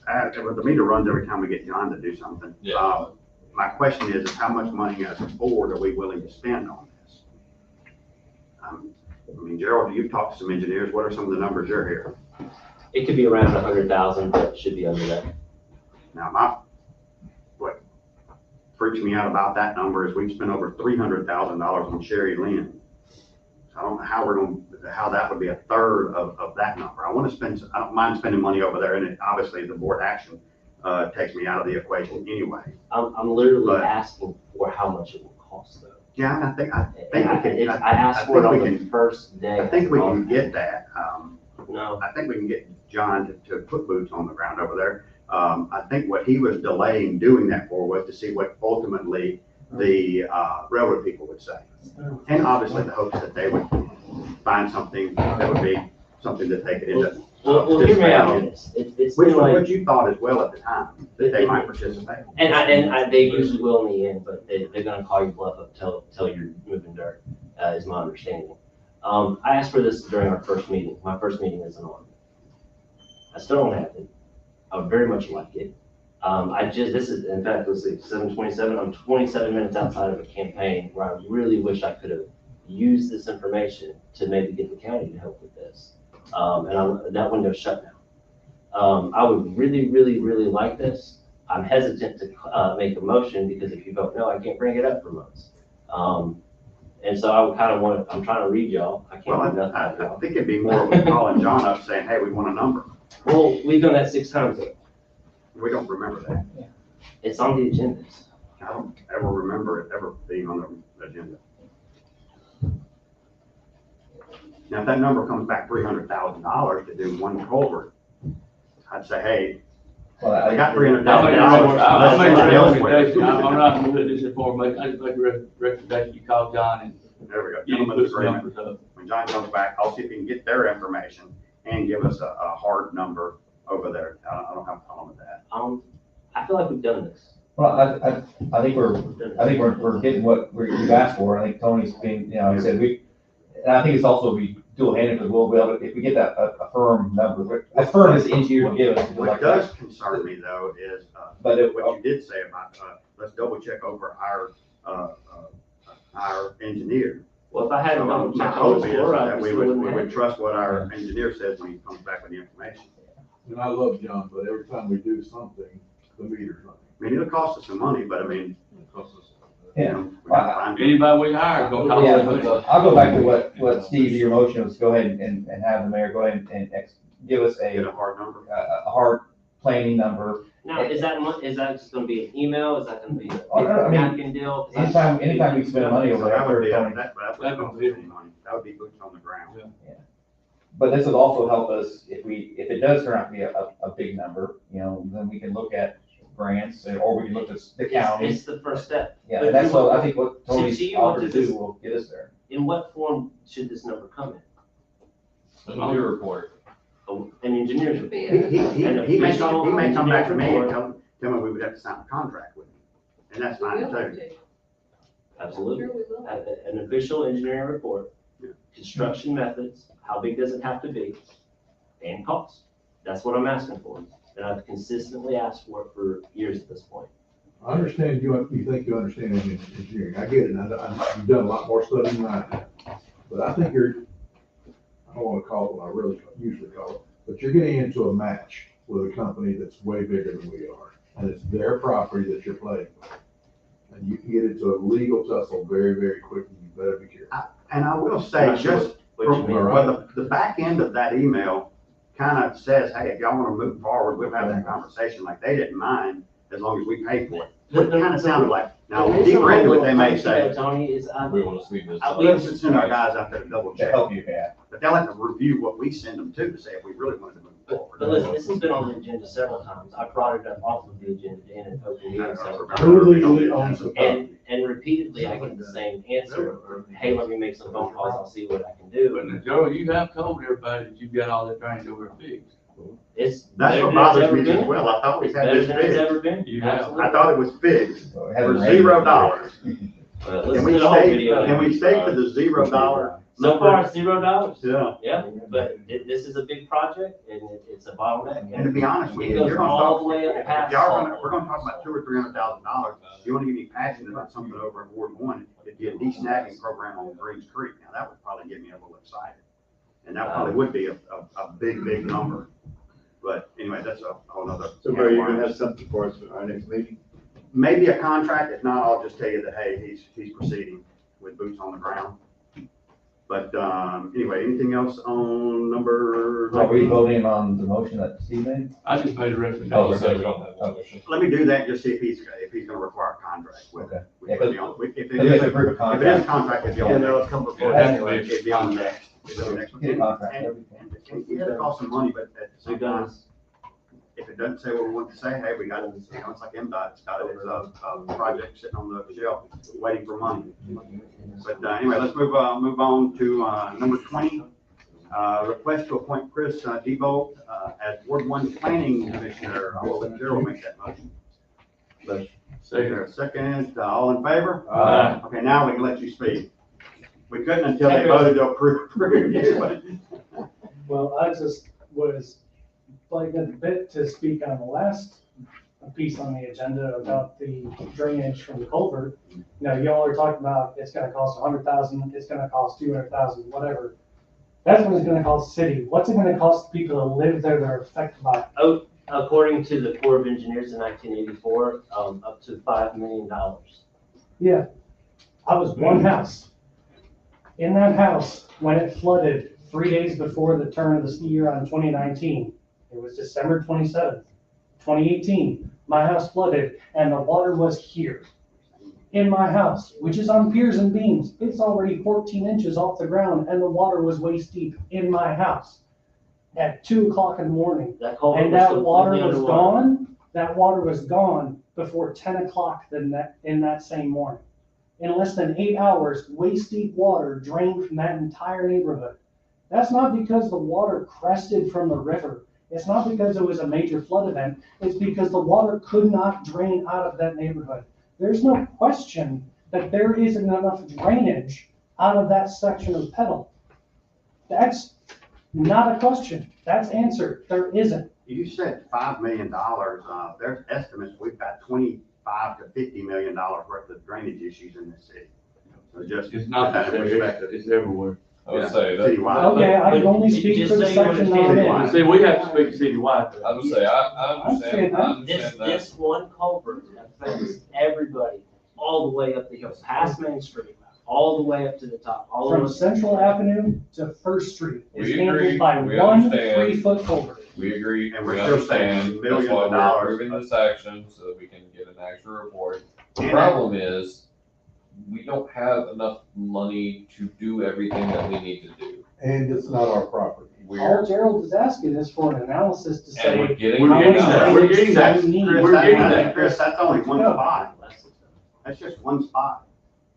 Well, the meter runs every time we get John to do something. Yeah. My question is how much money as a board are we willing to spend on this? I mean, Gerald, you've talked to some engineers. What are some of the numbers you're hearing? It could be around 100,000, but it should be under that. Now, what freaks me out about that number is we've spent over $300,000 on Sherry Lynn. So I don't know how that would be a third of that number. I don't mind spending money over there, and it, obviously the board action takes me out of the equation anyway. I'm literally asking for how much it will cost though. Yeah, I asked for it on the first day. I think we can get that. No. I think we can get John to put boots on the ground over there. I think what he was delaying doing that for was to see what ultimately the railroad people would say. And obviously the hopes that they would find something that would be something that they could end up. Well, hear me out on this. It's Which been was like, what you thought as well at the time, that they might participate. and they usually will in the end, but they're gonna call you bluff up till you're moving dirt, is my understanding. I asked for this during our first meeting. My first meeting isn't on. I still don't have it. I would very much like it. This is, in fact, let's see, 7:27. I'm 27 minutes outside of a campaign where I really wish I could have used this information to maybe get the county to help with this. That window's shut now. I would really, really, really like this. I'm hesitant to make a motion because if you vote no, I can't bring it up for months. And so I would kind of I'm trying to read y'all. I can't do nothing. I think it'd be more of calling John up saying, hey, we want a number. Well, we've done that 6 times. We don't remember that. It's on the agendas. I don't ever remember it ever being on the agenda. Now, if that number comes back $300,000 to do one culvert, I'd say, hey, I got $300,000. I'll make a recommendation. I'm not gonna put this in form, but I just make a recommendation. You call John and. There we go. You can put some numbers up. When John comes back, I'll see if he can get their information and give us a hard number over there. I don't have a problem with that. I feel like we've done this. Well, I think we're getting what we've asked for. I think Tony's being, he said and I think it's also be dual-handed because we'll be able to, if we get that a firm number, as firm as the engineer will give us. What does concern me though is, what you did say about, let's double check over our engineer. Well, if I had my hope is that we would trust what our engineer says when he comes back with the information. And I love John, but every time we do something, the meter's running. I mean, it'll cost us some money, but I mean, it costs us. Yeah. Anybody we hire, go talk Yeah, to them. I'll go back to what Steve, your motion was, go ahead and have the mayor go ahead and give us Get a hard number. a hard planning number. Now, is that just gonna be an email? Is that gonna be I a mean, napkin deal? 'Cause Anytime we spend money over So that would be, there, that would be any money. That would be boots on the ground. but this would also help us if it does turn out to be a big number, then we can look at grants, or we can look at the county. It's the first step. Yeah, But and that's you want- what, I think what So Tony's you want offered to this- do will get us there. In what form should this number come in? A new report. An engineer's report. He may come back to me and tell me we would have to sign a contract with him, and that's fine too. Absolutely. An official engineering report, construction methods, how big does it have to be, and cost. That's what I'm asking for. And I've consistently asked for it for years at this point. I understand you think you understand engineering. I get it. And you've done a lot more study than I have. But I think I don't want to call it what I really usually call it, but you're getting into a match with a company that's way bigger than we are. And it's their property that you're playing with. And you can get into a legal tussle very, very quickly. You better be careful. And I will say, just the back end of that email kind of says, hey, if y'all want to move forward, we'll have that conversation. Like, they didn't mind as long as we pay for it. It kind of sounded like, now, deeper into it, they may say, Tony, is We want to speed this up. let's just send our guys out there to double check. help you, yeah. But they'll have to review what we send them to say if we really wanted to move forward. But listen, this has been on the agenda several times. I brought it up off of the agenda in an open meeting several times. Who legally owns the property? And repeatedly, I get the same answer, hey, let me make some phone calls, I'll see what I can do. But Joe, you have told everybody that you've got all the drains over fixed. It's. That's what bothers me as well. I thought we had Better this than it's fixed. ever been. You have. I thought it was fixed So it for hasn't rained. $0. Well, Can listen we to the whole stay, video. can we stay for the $0? So far, it's $0. Yeah. Yeah, but this is a big project and it's a bottleneck. And to be honest with It you, goes you're gonna all talk, the way up if past. y'all gonna, we're gonna talk about $200,000 or $300,000. You wanna get me passionate about something over in Ward 1, it'd be a de-snagging program on Greens Creek. Now, that would probably get me a little excited. And that probably would be a big, big number. But anyway, that's a whole nother. So Barry, you're gonna have something for us for our next meeting? Maybe a contract, if not, I'll just tell you that, hey, he's proceeding with boots on the ground. But, anyway, anything else on number? Are we voting on the motion that Steve made? I just made a Oh, recommendation. okay. We don't have a motion. Let me do that and just see if he's gonna require a contract with. Okay. with Yeah, 'cause- the on- If it Maybe is, I should approve a if it is a contract. contract, it'd be Yeah, on no, next. it's come before. Yeah. anyway. It'd be on next. It'd be on next one. Get a contract. And it does cost some money, but at the same time, if it doesn't say what we want to say, hey, we got, it's like MDOT, it's got a project sitting on the shelf, waiting for money. But, anyway, let's move on to, number 20. Request to appoint Chris Debo, as Ward 1 Planning Commissioner. I will let Gerald make that motion. Second, all in favor? Aye. Okay, now we can let you speak. We couldn't until they voted to approve you, but Well, I just was like a bit to speak on the last piece on the agenda about the drainage from the culvert. Now, y'all are talking about it's gonna cost 100,000, it's gonna cost 200,000, whatever. That's what it's gonna cost the city. What's it gonna cost the people that live there that are affected by it? Oh, according to the Corps of Engineers in 1984, up to $5 million. Yeah, I was one house. In that house, when it flooded 3 days before the turn of the year on 2019, it was December 27th, 2018, my house flooded and the water was here. In my house, which is on piers and beams, it's already 14 inches off the ground and the water was waist deep in my house at 2 o'clock in the morning. And that water was gone, before 10 o'clock in that same morning. In less than 8 hours, waist deep water drained from that entire neighborhood. That's not because the water crested from the river. It's not because it was a major flood event. It's because the water could not drain out of that neighborhood. There's no question that there isn't enough drainage out of that section of Petal. That's not a question. That's answered. There isn't. you said $5 million. There's estimates, we've got $25 to $50 million worth of drainage issues in this city. So just. It's not put that in that, perspective. it's everywhere. I would say that. Citywide. Okay, I can only speak for the section I'm in. See, we have to speak citywide. I would say, I understand This that. one culvert affects everybody, all the way up the hill, past Main Street, all the way up to the top, all the From way. Central Avenue to First Street is We handled agree, by we one understand. 3-foot culvert. We agree, And we we're still spending understand, that's millions why of we're dollars. approving this action, so that we can get an actual report. The And- problem is, we don't have enough money to do everything that we need to do. And it's not our property. All Gerald is asking is for an analysis to And we're say. getting how much that. We're getting that, we need. Chris, We're getting that. Chris, that's only one No. spot. That's just one spot.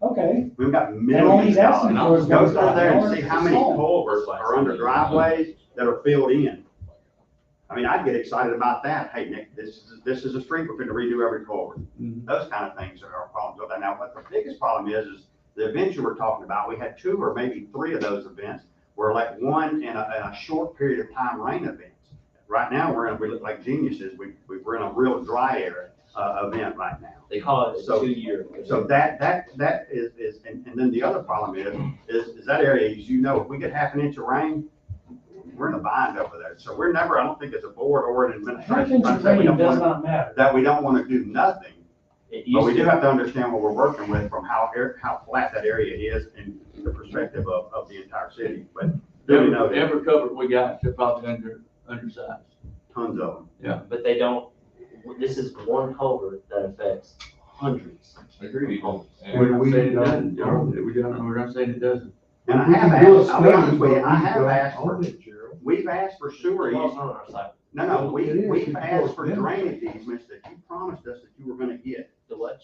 Okay, We've got all millions he's of asking dollars. for is Go through there and $1,000 see how many per culverts are under driveways that are filled in. I mean, I'd get excited about that. Hey, Nick, this is a street, we're gonna redo every culvert. Those kind of things are problems with that. Now, what the biggest problem is the events you were talking about, we had 2 or maybe 3 of those events were like one in a short period of time rain events. Right now, we look like geniuses. We're in a real dry area, event right now. They call it a So- 2-year. So that is, and then the other problem is that area, as you know, if we get half an inch of rain, we're in a bind over there. So we're never, I don't think as a board or an administration, Half inch of that we rain don't does wanna- not matter. that we don't want to do nothing. It But we used do to, have to understand what we're working with from how flat that area is in the perspective of the entire city. But do we know that Every cover we got is probably undersized. tons of them? but they don't, this is one culvert that affects hundreds. Agreed. Homes. And We're not we saying it don't- doesn't, we're not saying it doesn't. And I We have can do a asked, I'll be honest with you, study, I have but asked we for, don't own it, Gerald. we've asked for sewer The law's easements. not on our side. No, It we've is, asked for it's drainage easements that you promised us that you were gonna get. The what?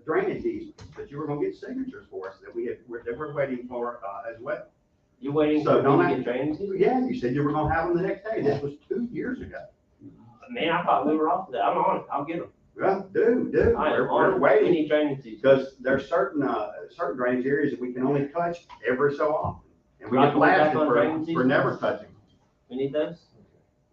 Drainage easements that you were gonna get signatures for us that we're waiting for, as well. You're waiting So for don't me I- to get drainage? Yeah, you said you were gonna have them the next day. This was 2 years ago. Man, I thought we were off of that. I'm on it. I'll get them. Well, do. I am We're on it. We waiting. need drainage easements. Because there's certain drainage areas that we can only touch every so often. And we Right, get we're back blasted on for drainage never easements? touching. We need those?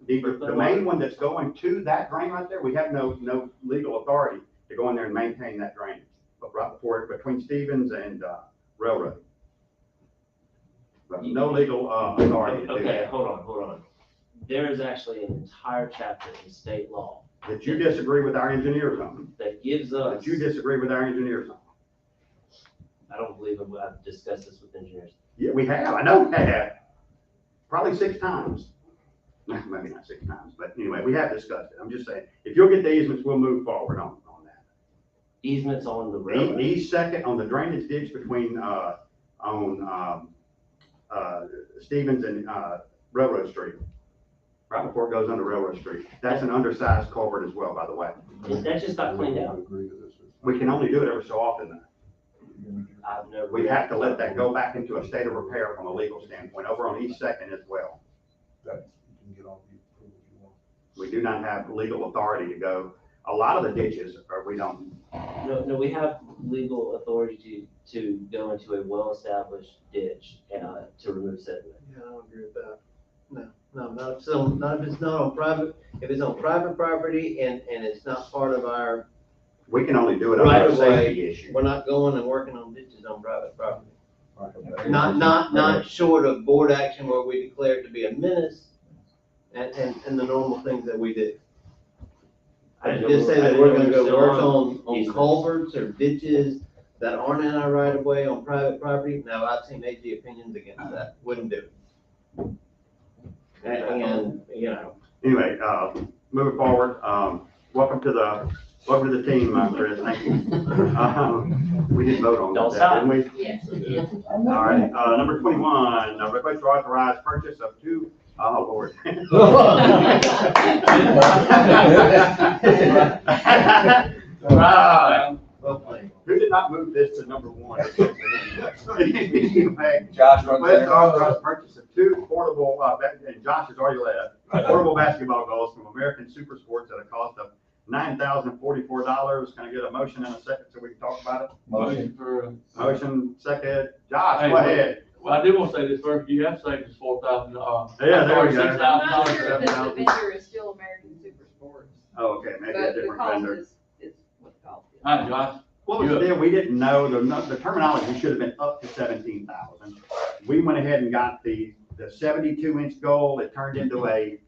The main one that's going to that drain right there, we have no legal authority to go in there and maintain that drainage. But right before, between Stevens and Railroad. But no legal authority to do Okay, that. hold on. There is actually an entire chapter in state law That you disagree with our engineers on. that gives us. That you disagree with our engineers on. I don't believe I've discussed this with engineers. Yeah, we have, I know we have. Probably 6 times. Maybe not 6 times, but anyway, we have discussed it. I'm just saying, if you'll get the easements, we'll move forward on that. Easements on the railroad. East Second, on the drainage ditch between, Stevens and, Railroad Street. Right before it goes under Railroad Street. That's an undersized culvert as well, by the way. That's just not cleaned out. We can only do it every so often. I've never. We have to let that go back into a state of repair from a legal standpoint, over on East Second as well. We do not have legal authority to go. A lot of the ditches, we don't. No, we have legal authority to go into a well-established ditch, to remove sediment. Yeah, I don't agree with that. Not if it's not on private, if it's on private property and it's not part of our We can only do it right under a of way. safety issue. We're not going and working on ditches on private property. Not short of board action where we declare it to be a menace and the normal things that we do. I just say that we're gonna go work on culverts or ditches that aren't in our right of way on private property. Now, I've seen AG opinions against that, wouldn't do it. And, you know. Anyway, moving forward, welcome to the team, Chris, thank you. We did vote on that, didn't we? Yes. All right, number 21, request to authorize purchase of 2, oh, Lord. Who did not move this to number 1? Anyway, Josh runs request there. to authorize purchase of 2 portable, and Josh has already left, portable basketball goals from American Super Sports at a cost of $9,044. Can I get a motion in a second so we can talk about it? Motion. Motion, second. Josh, Hey, go ahead. Well, I do want to say this first, you have saved us $4,000. Yeah, there we go. I'm not sure $6,000. that the vendor is still American Super Sports, Oh, okay, maybe a but the different cost vendor. is what the cost is. All right, Josh. What was the deal? We didn't know, the terminology should have been up to 17,000. We went ahead and got the 72-inch goal. It turned into a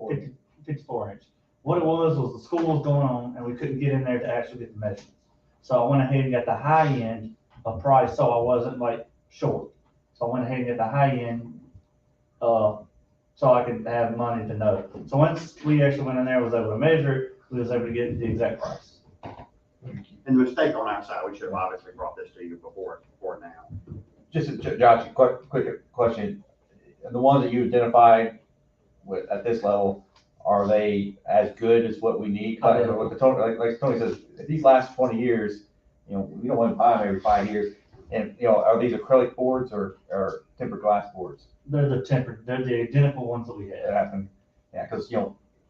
54-inch. What it was the school was going on and we couldn't get in there to actually get the measurements. So I went ahead and got the high end of price, so I wasn't like short. So I went ahead and got the high end, so I could have money to know. So once we actually went in there, was able to measure it, we was able to get the exact price. And the mistake on our side, we should have obviously brought this to you before now. Just, Josh, quick question. The ones that you identified with, at this level, are they as good as what we need? Like Tony says, if these last 20 years, we don't want to buy them every 5 years. And, are these acrylic boards or tempered glass boards? They're the identical ones that we had. That happen. Yeah, because,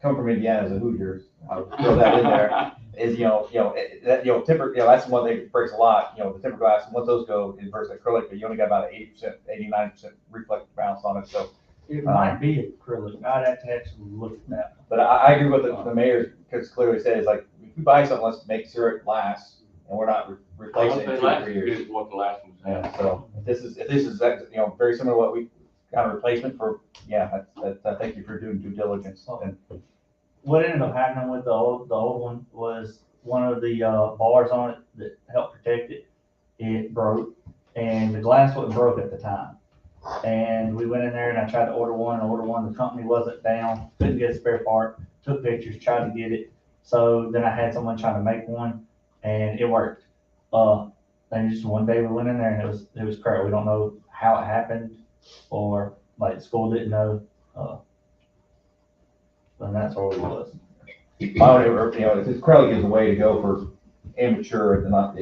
coming from Indiana as a Hoosier, I'll throw that in there, is, tempered, that's the one that breaks a lot, the tempered glass, and once those go in versus acrylic, but you only got about 80%, 89% reflective bounce on it, so. It might be acrylic. I'd have to actually look at that. But I agree with the mayor, because clearly said, is like, if we buy something, let's make sure it lasts, and we're not replacing it in 2 or 3 years. What the last one was. Yeah, so if this is, very similar to what we got a replacement for, I thank you for doing due diligence. And What ended up happening with the old one was one of the bars on it that helped protect it, it broke, and the glass wasn't broke at the time. And we went in there and I tried to order one, the company wasn't down, couldn't get a spare part, took pictures, tried to get it. So then I had someone trying to make one and it worked. And just one day we went in there and it was crap. We don't know how it happened, or like school didn't know, and that's where we was. Acrylic is the way to go for amateur and not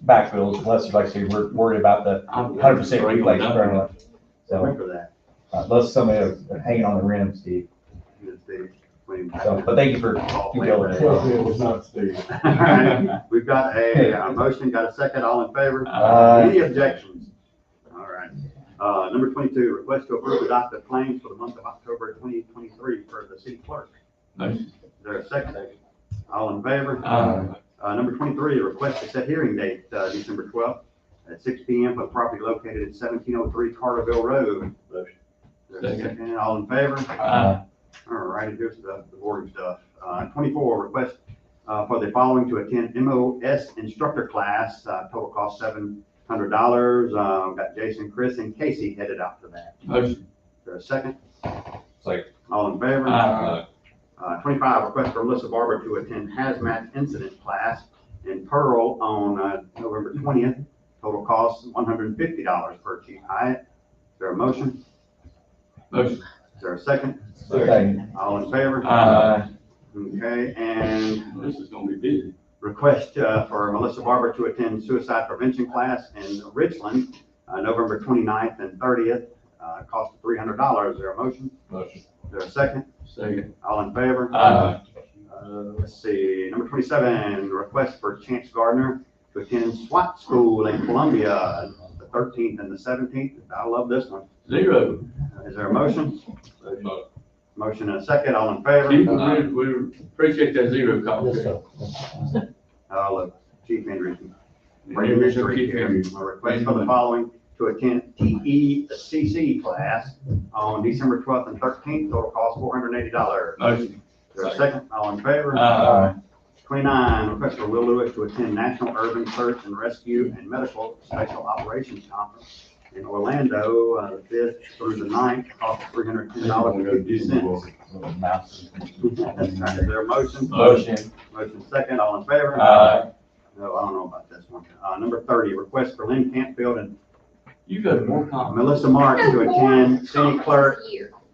backfills, unless, like I say, we're worried about the 100% reflex acrylic. So, unless somebody is hanging on the rim, Steve. So, but thank you for due diligence. It was not Steve. We've got a motion, got a second, all in favor? Any objections? All right. Number 22, request to approve adopted claims for the month of October 2023 for the city clerk. Motion. Is there a second? All in favor? Number 23, request to set hearing date, December 12th at 6 p.m. for the property located at 1703 Carterville Road. Motion. Is there a second? All in favor? All right, here's the boring stuff. 24, request for the following to attend MOS instructor class, total cost $700. Got Jason, Chris, and Casey headed out to that. Motion. Is there a second? Second. All in favor? 25, request for Melissa Barber to attend hazmat incident class in Pearl on November 20th. Total cost $150 per Chief Hyatt. Is there a motion? Motion. Is there a second? Second. All in favor? Okay, and This is gonna be busy. request for Melissa Barber to attend suicide prevention class in Richland, November 29th and 30th. Cost of $300. Is there a motion? Motion. Is there a second? Second. All in favor? Let's see, number 27, request for Chance Gardner to attend SWAT school in Columbia, the 13th and the 17th. I love this one. Zero. Is there a motion? Motion and a second, all in favor? Chief, we appreciate that zero conversation. Look, Chief Henry. Bring your Chief Henry. A request for the following to attend TECC class on December 12th and 13th, total cost $480. Motion. Is there a second? All in favor? 29, request for Will Lewis to attend National Urban Search and Rescue and Medical Special Operations Conference in Orlando, the 5th through the 9th, cost of $310.50. Is there a motion? Motion. Motion second, all in favor? No, I don't know about this one. Number 30, request for Lynn Campfield and You got more comments. Melissa Marks to attend city clerk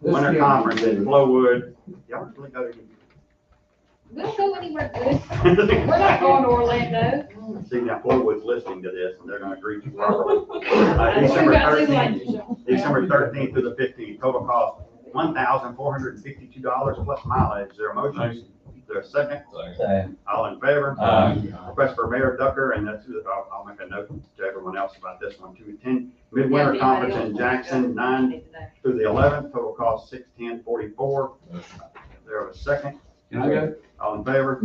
winter conference in Flowood. Y'all really go to. We don't go anywhere good. We're not going to Orlando. See, now Flowood's listening to this and they're gonna greet you Well, properly. we December got things 13th, like- December 13th through the 15th, total cost $1,452 plus mileage. Is there a motion? Is there a second? Second. All in favor? Request for Mayor Ducker, and that's, I'll make a note to everyone else about this one, to attend Midwinter Conference in Jackson, 9 through the 11th, total cost $610.44. Is there a second? Can I go? All in favor?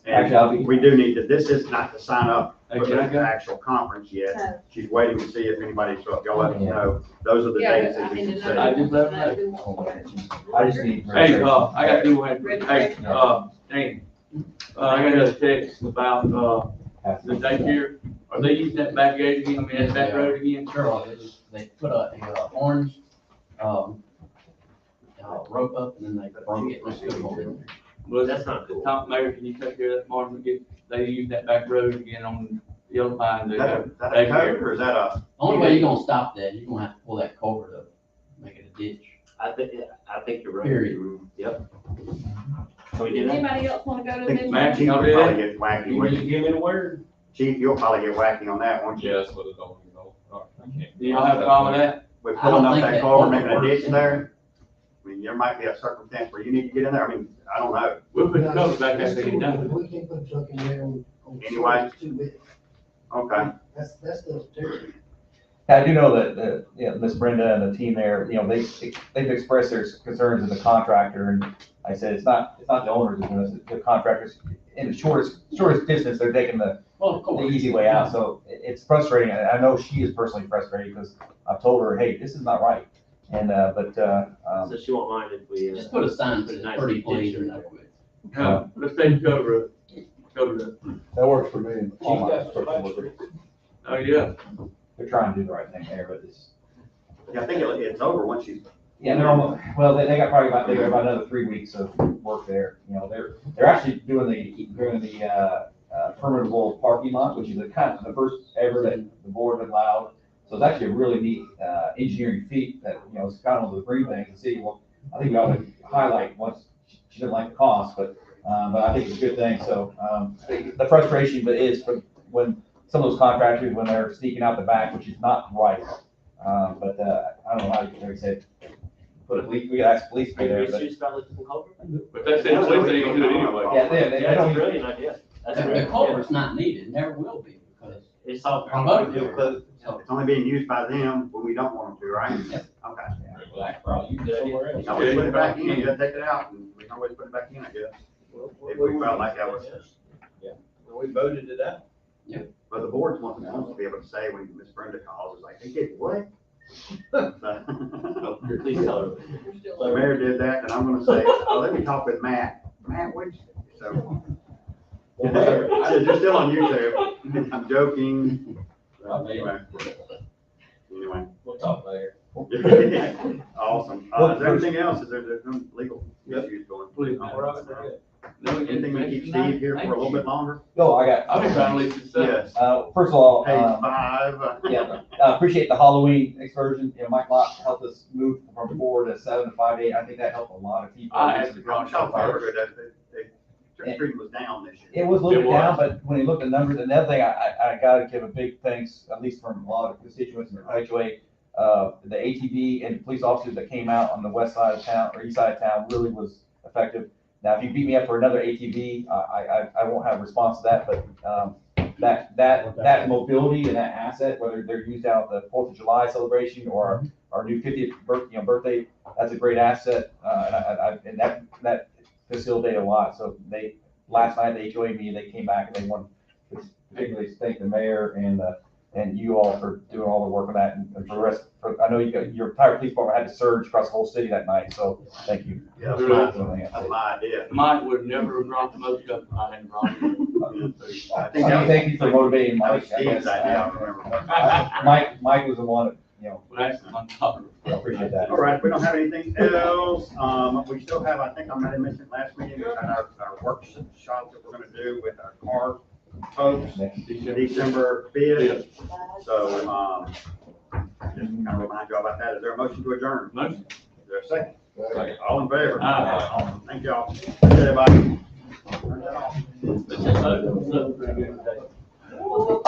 Actually, I'll be- And we do need to, this is not to sign up Hey, for can I the go? actual conference No. yet. She's waiting to see if anybody, so if y'all let us know, those are the Yeah, dates I that we need can to say. know. I just let them That we want. I just need. Hey, I got to do one. Hey, Danny, I got a text about, the daycare. Are they using that back gate again? I mean, that back road again? Sure, they put a orange, a rope up and then they broke it. And they hold it. Well, That's not cool. Tom, Mayor, can you take care of that, Martin, they use that back road again on Yellow Pine. Is that a code or is that a? The only way you're gonna stop that, you're gonna have to pull that culvert up, make it a ditch. I think you're right. Period. Yep. So we do Does that? anybody else wanna go to I the think next? Matt, Chief y'all will do probably that? get wacky You with just it. give me the word. Chief, you'll probably get wacky on that, won't you? Yes, with a dog, I can't. Do y'all have a problem with that? With I pulling don't up think that that culvert, culvert making a ditch works. there. I mean, there might be a circumstance where you need to get in there. I mean, I don't know. We'll put the No, cover back after you done. We can't put a truck in there on. Anyway. It's too big. Okay. That's the territory. I do know that, you know, Miss Brenda and the team there, you know, they've expressed their concerns to the contractor, and I said, it's not the owners who's doing this, it's the contractors. In the shortest distance, they're taking the easy way out, so it's frustrating, and I know she is personally frustrated, because I've told her, hey, this is not right, and, So she won't mind if we. Just put a sign put a that's nice pretty ditch please or and that. Let's take the cover up. Cover it up. That works for me and all my construction workers. Oh, yeah. they're trying to do the right thing there, but it's. Yeah, I think it's over once you. Yeah, they're almost, well, they got they got about another 3 weeks of work there, you know, they're actually doing the permittable parking lot, which is the kind of the first ever that the board allowed. So it's actually a really neat, engineering feat that, you know, it's kind of one of the green things to see. Well, I think we ought to highlight once, she didn't like the cost, but I think it's a good thing, so, the frustration but is for when some of those contractors, when they're sneaking out the back, which is not right. But, I don't know how you say, put a police, we gotta ask police to be there, but. Start looking for culvert? But that's it, police ain't gonna do it anyway. Yeah, they That's don't. a brilliant idea. That's The great. culvert's not needed, never will be, because It's all. It's only being used by them when we don't want them to, right? Okay. Black, bro, you go somewhere else. I always put it back in, you gotta take it out, and we can always put it back in, I guess. If we felt like that was. We voted it out. But the board's wants to be able to say when Miss Brenda calls, it's like, they did what? Please tell her. The mayor did that, and I'm gonna say, oh, let me talk with Matt. Matt, what? So. You're still on YouTube. I'm joking. Anyway. We'll talk later. Awesome. Is there anything else? Is there no legal issues going? Please. Anything to keep Steve here for a little bit longer? No, I got. I've been trying to leave this up. Yes. First of all, Page 5. yeah, appreciate the Halloween excursion. You know, Mike Lott helped us move from 4 to 7 to 5 to 8. I think that helped a lot of people. I asked the Brown Shop Fire, trick or treating was down this year. It was a little bit down, but when you look at the numbers, another thing, I gotta give a big thanks, at least from a lot of constituents in the HOA, the ATV and police officers that came out on the west side of town, or east side of town, really was effective. Now, if you beat me up for another ATV, I won't have a response to that, but that mobility and that asset, whether they're used out at the 4th of July celebration or our new 50th birthday, that's a great asset, and that facilitated a lot. So last night, the HOA meeting, they came back and they wanted to particularly thank the mayor and you all for doing all the work on that, and for the rest, I know your entire police department had to surge across the whole city that night, so thank you. Yeah, that's my idea. Mike would never have brought the most up I had brought. Thank you for motivating Mike. That was Steve's idea, I remember. Mike was the one, that, you know, That's on top of it. I appreciate that. All right, we don't have anything else. We still have, I think I might have mentioned last meeting, we had our workshop that we're gonna do with our car folks, December 5th. So, just kind of remind you all about that. Is there a motion to adjourn? Motion. Is there a second? All in favor? Aye. Thank y'all. Everybody. Turn that off. It's just a pretty good day. Well,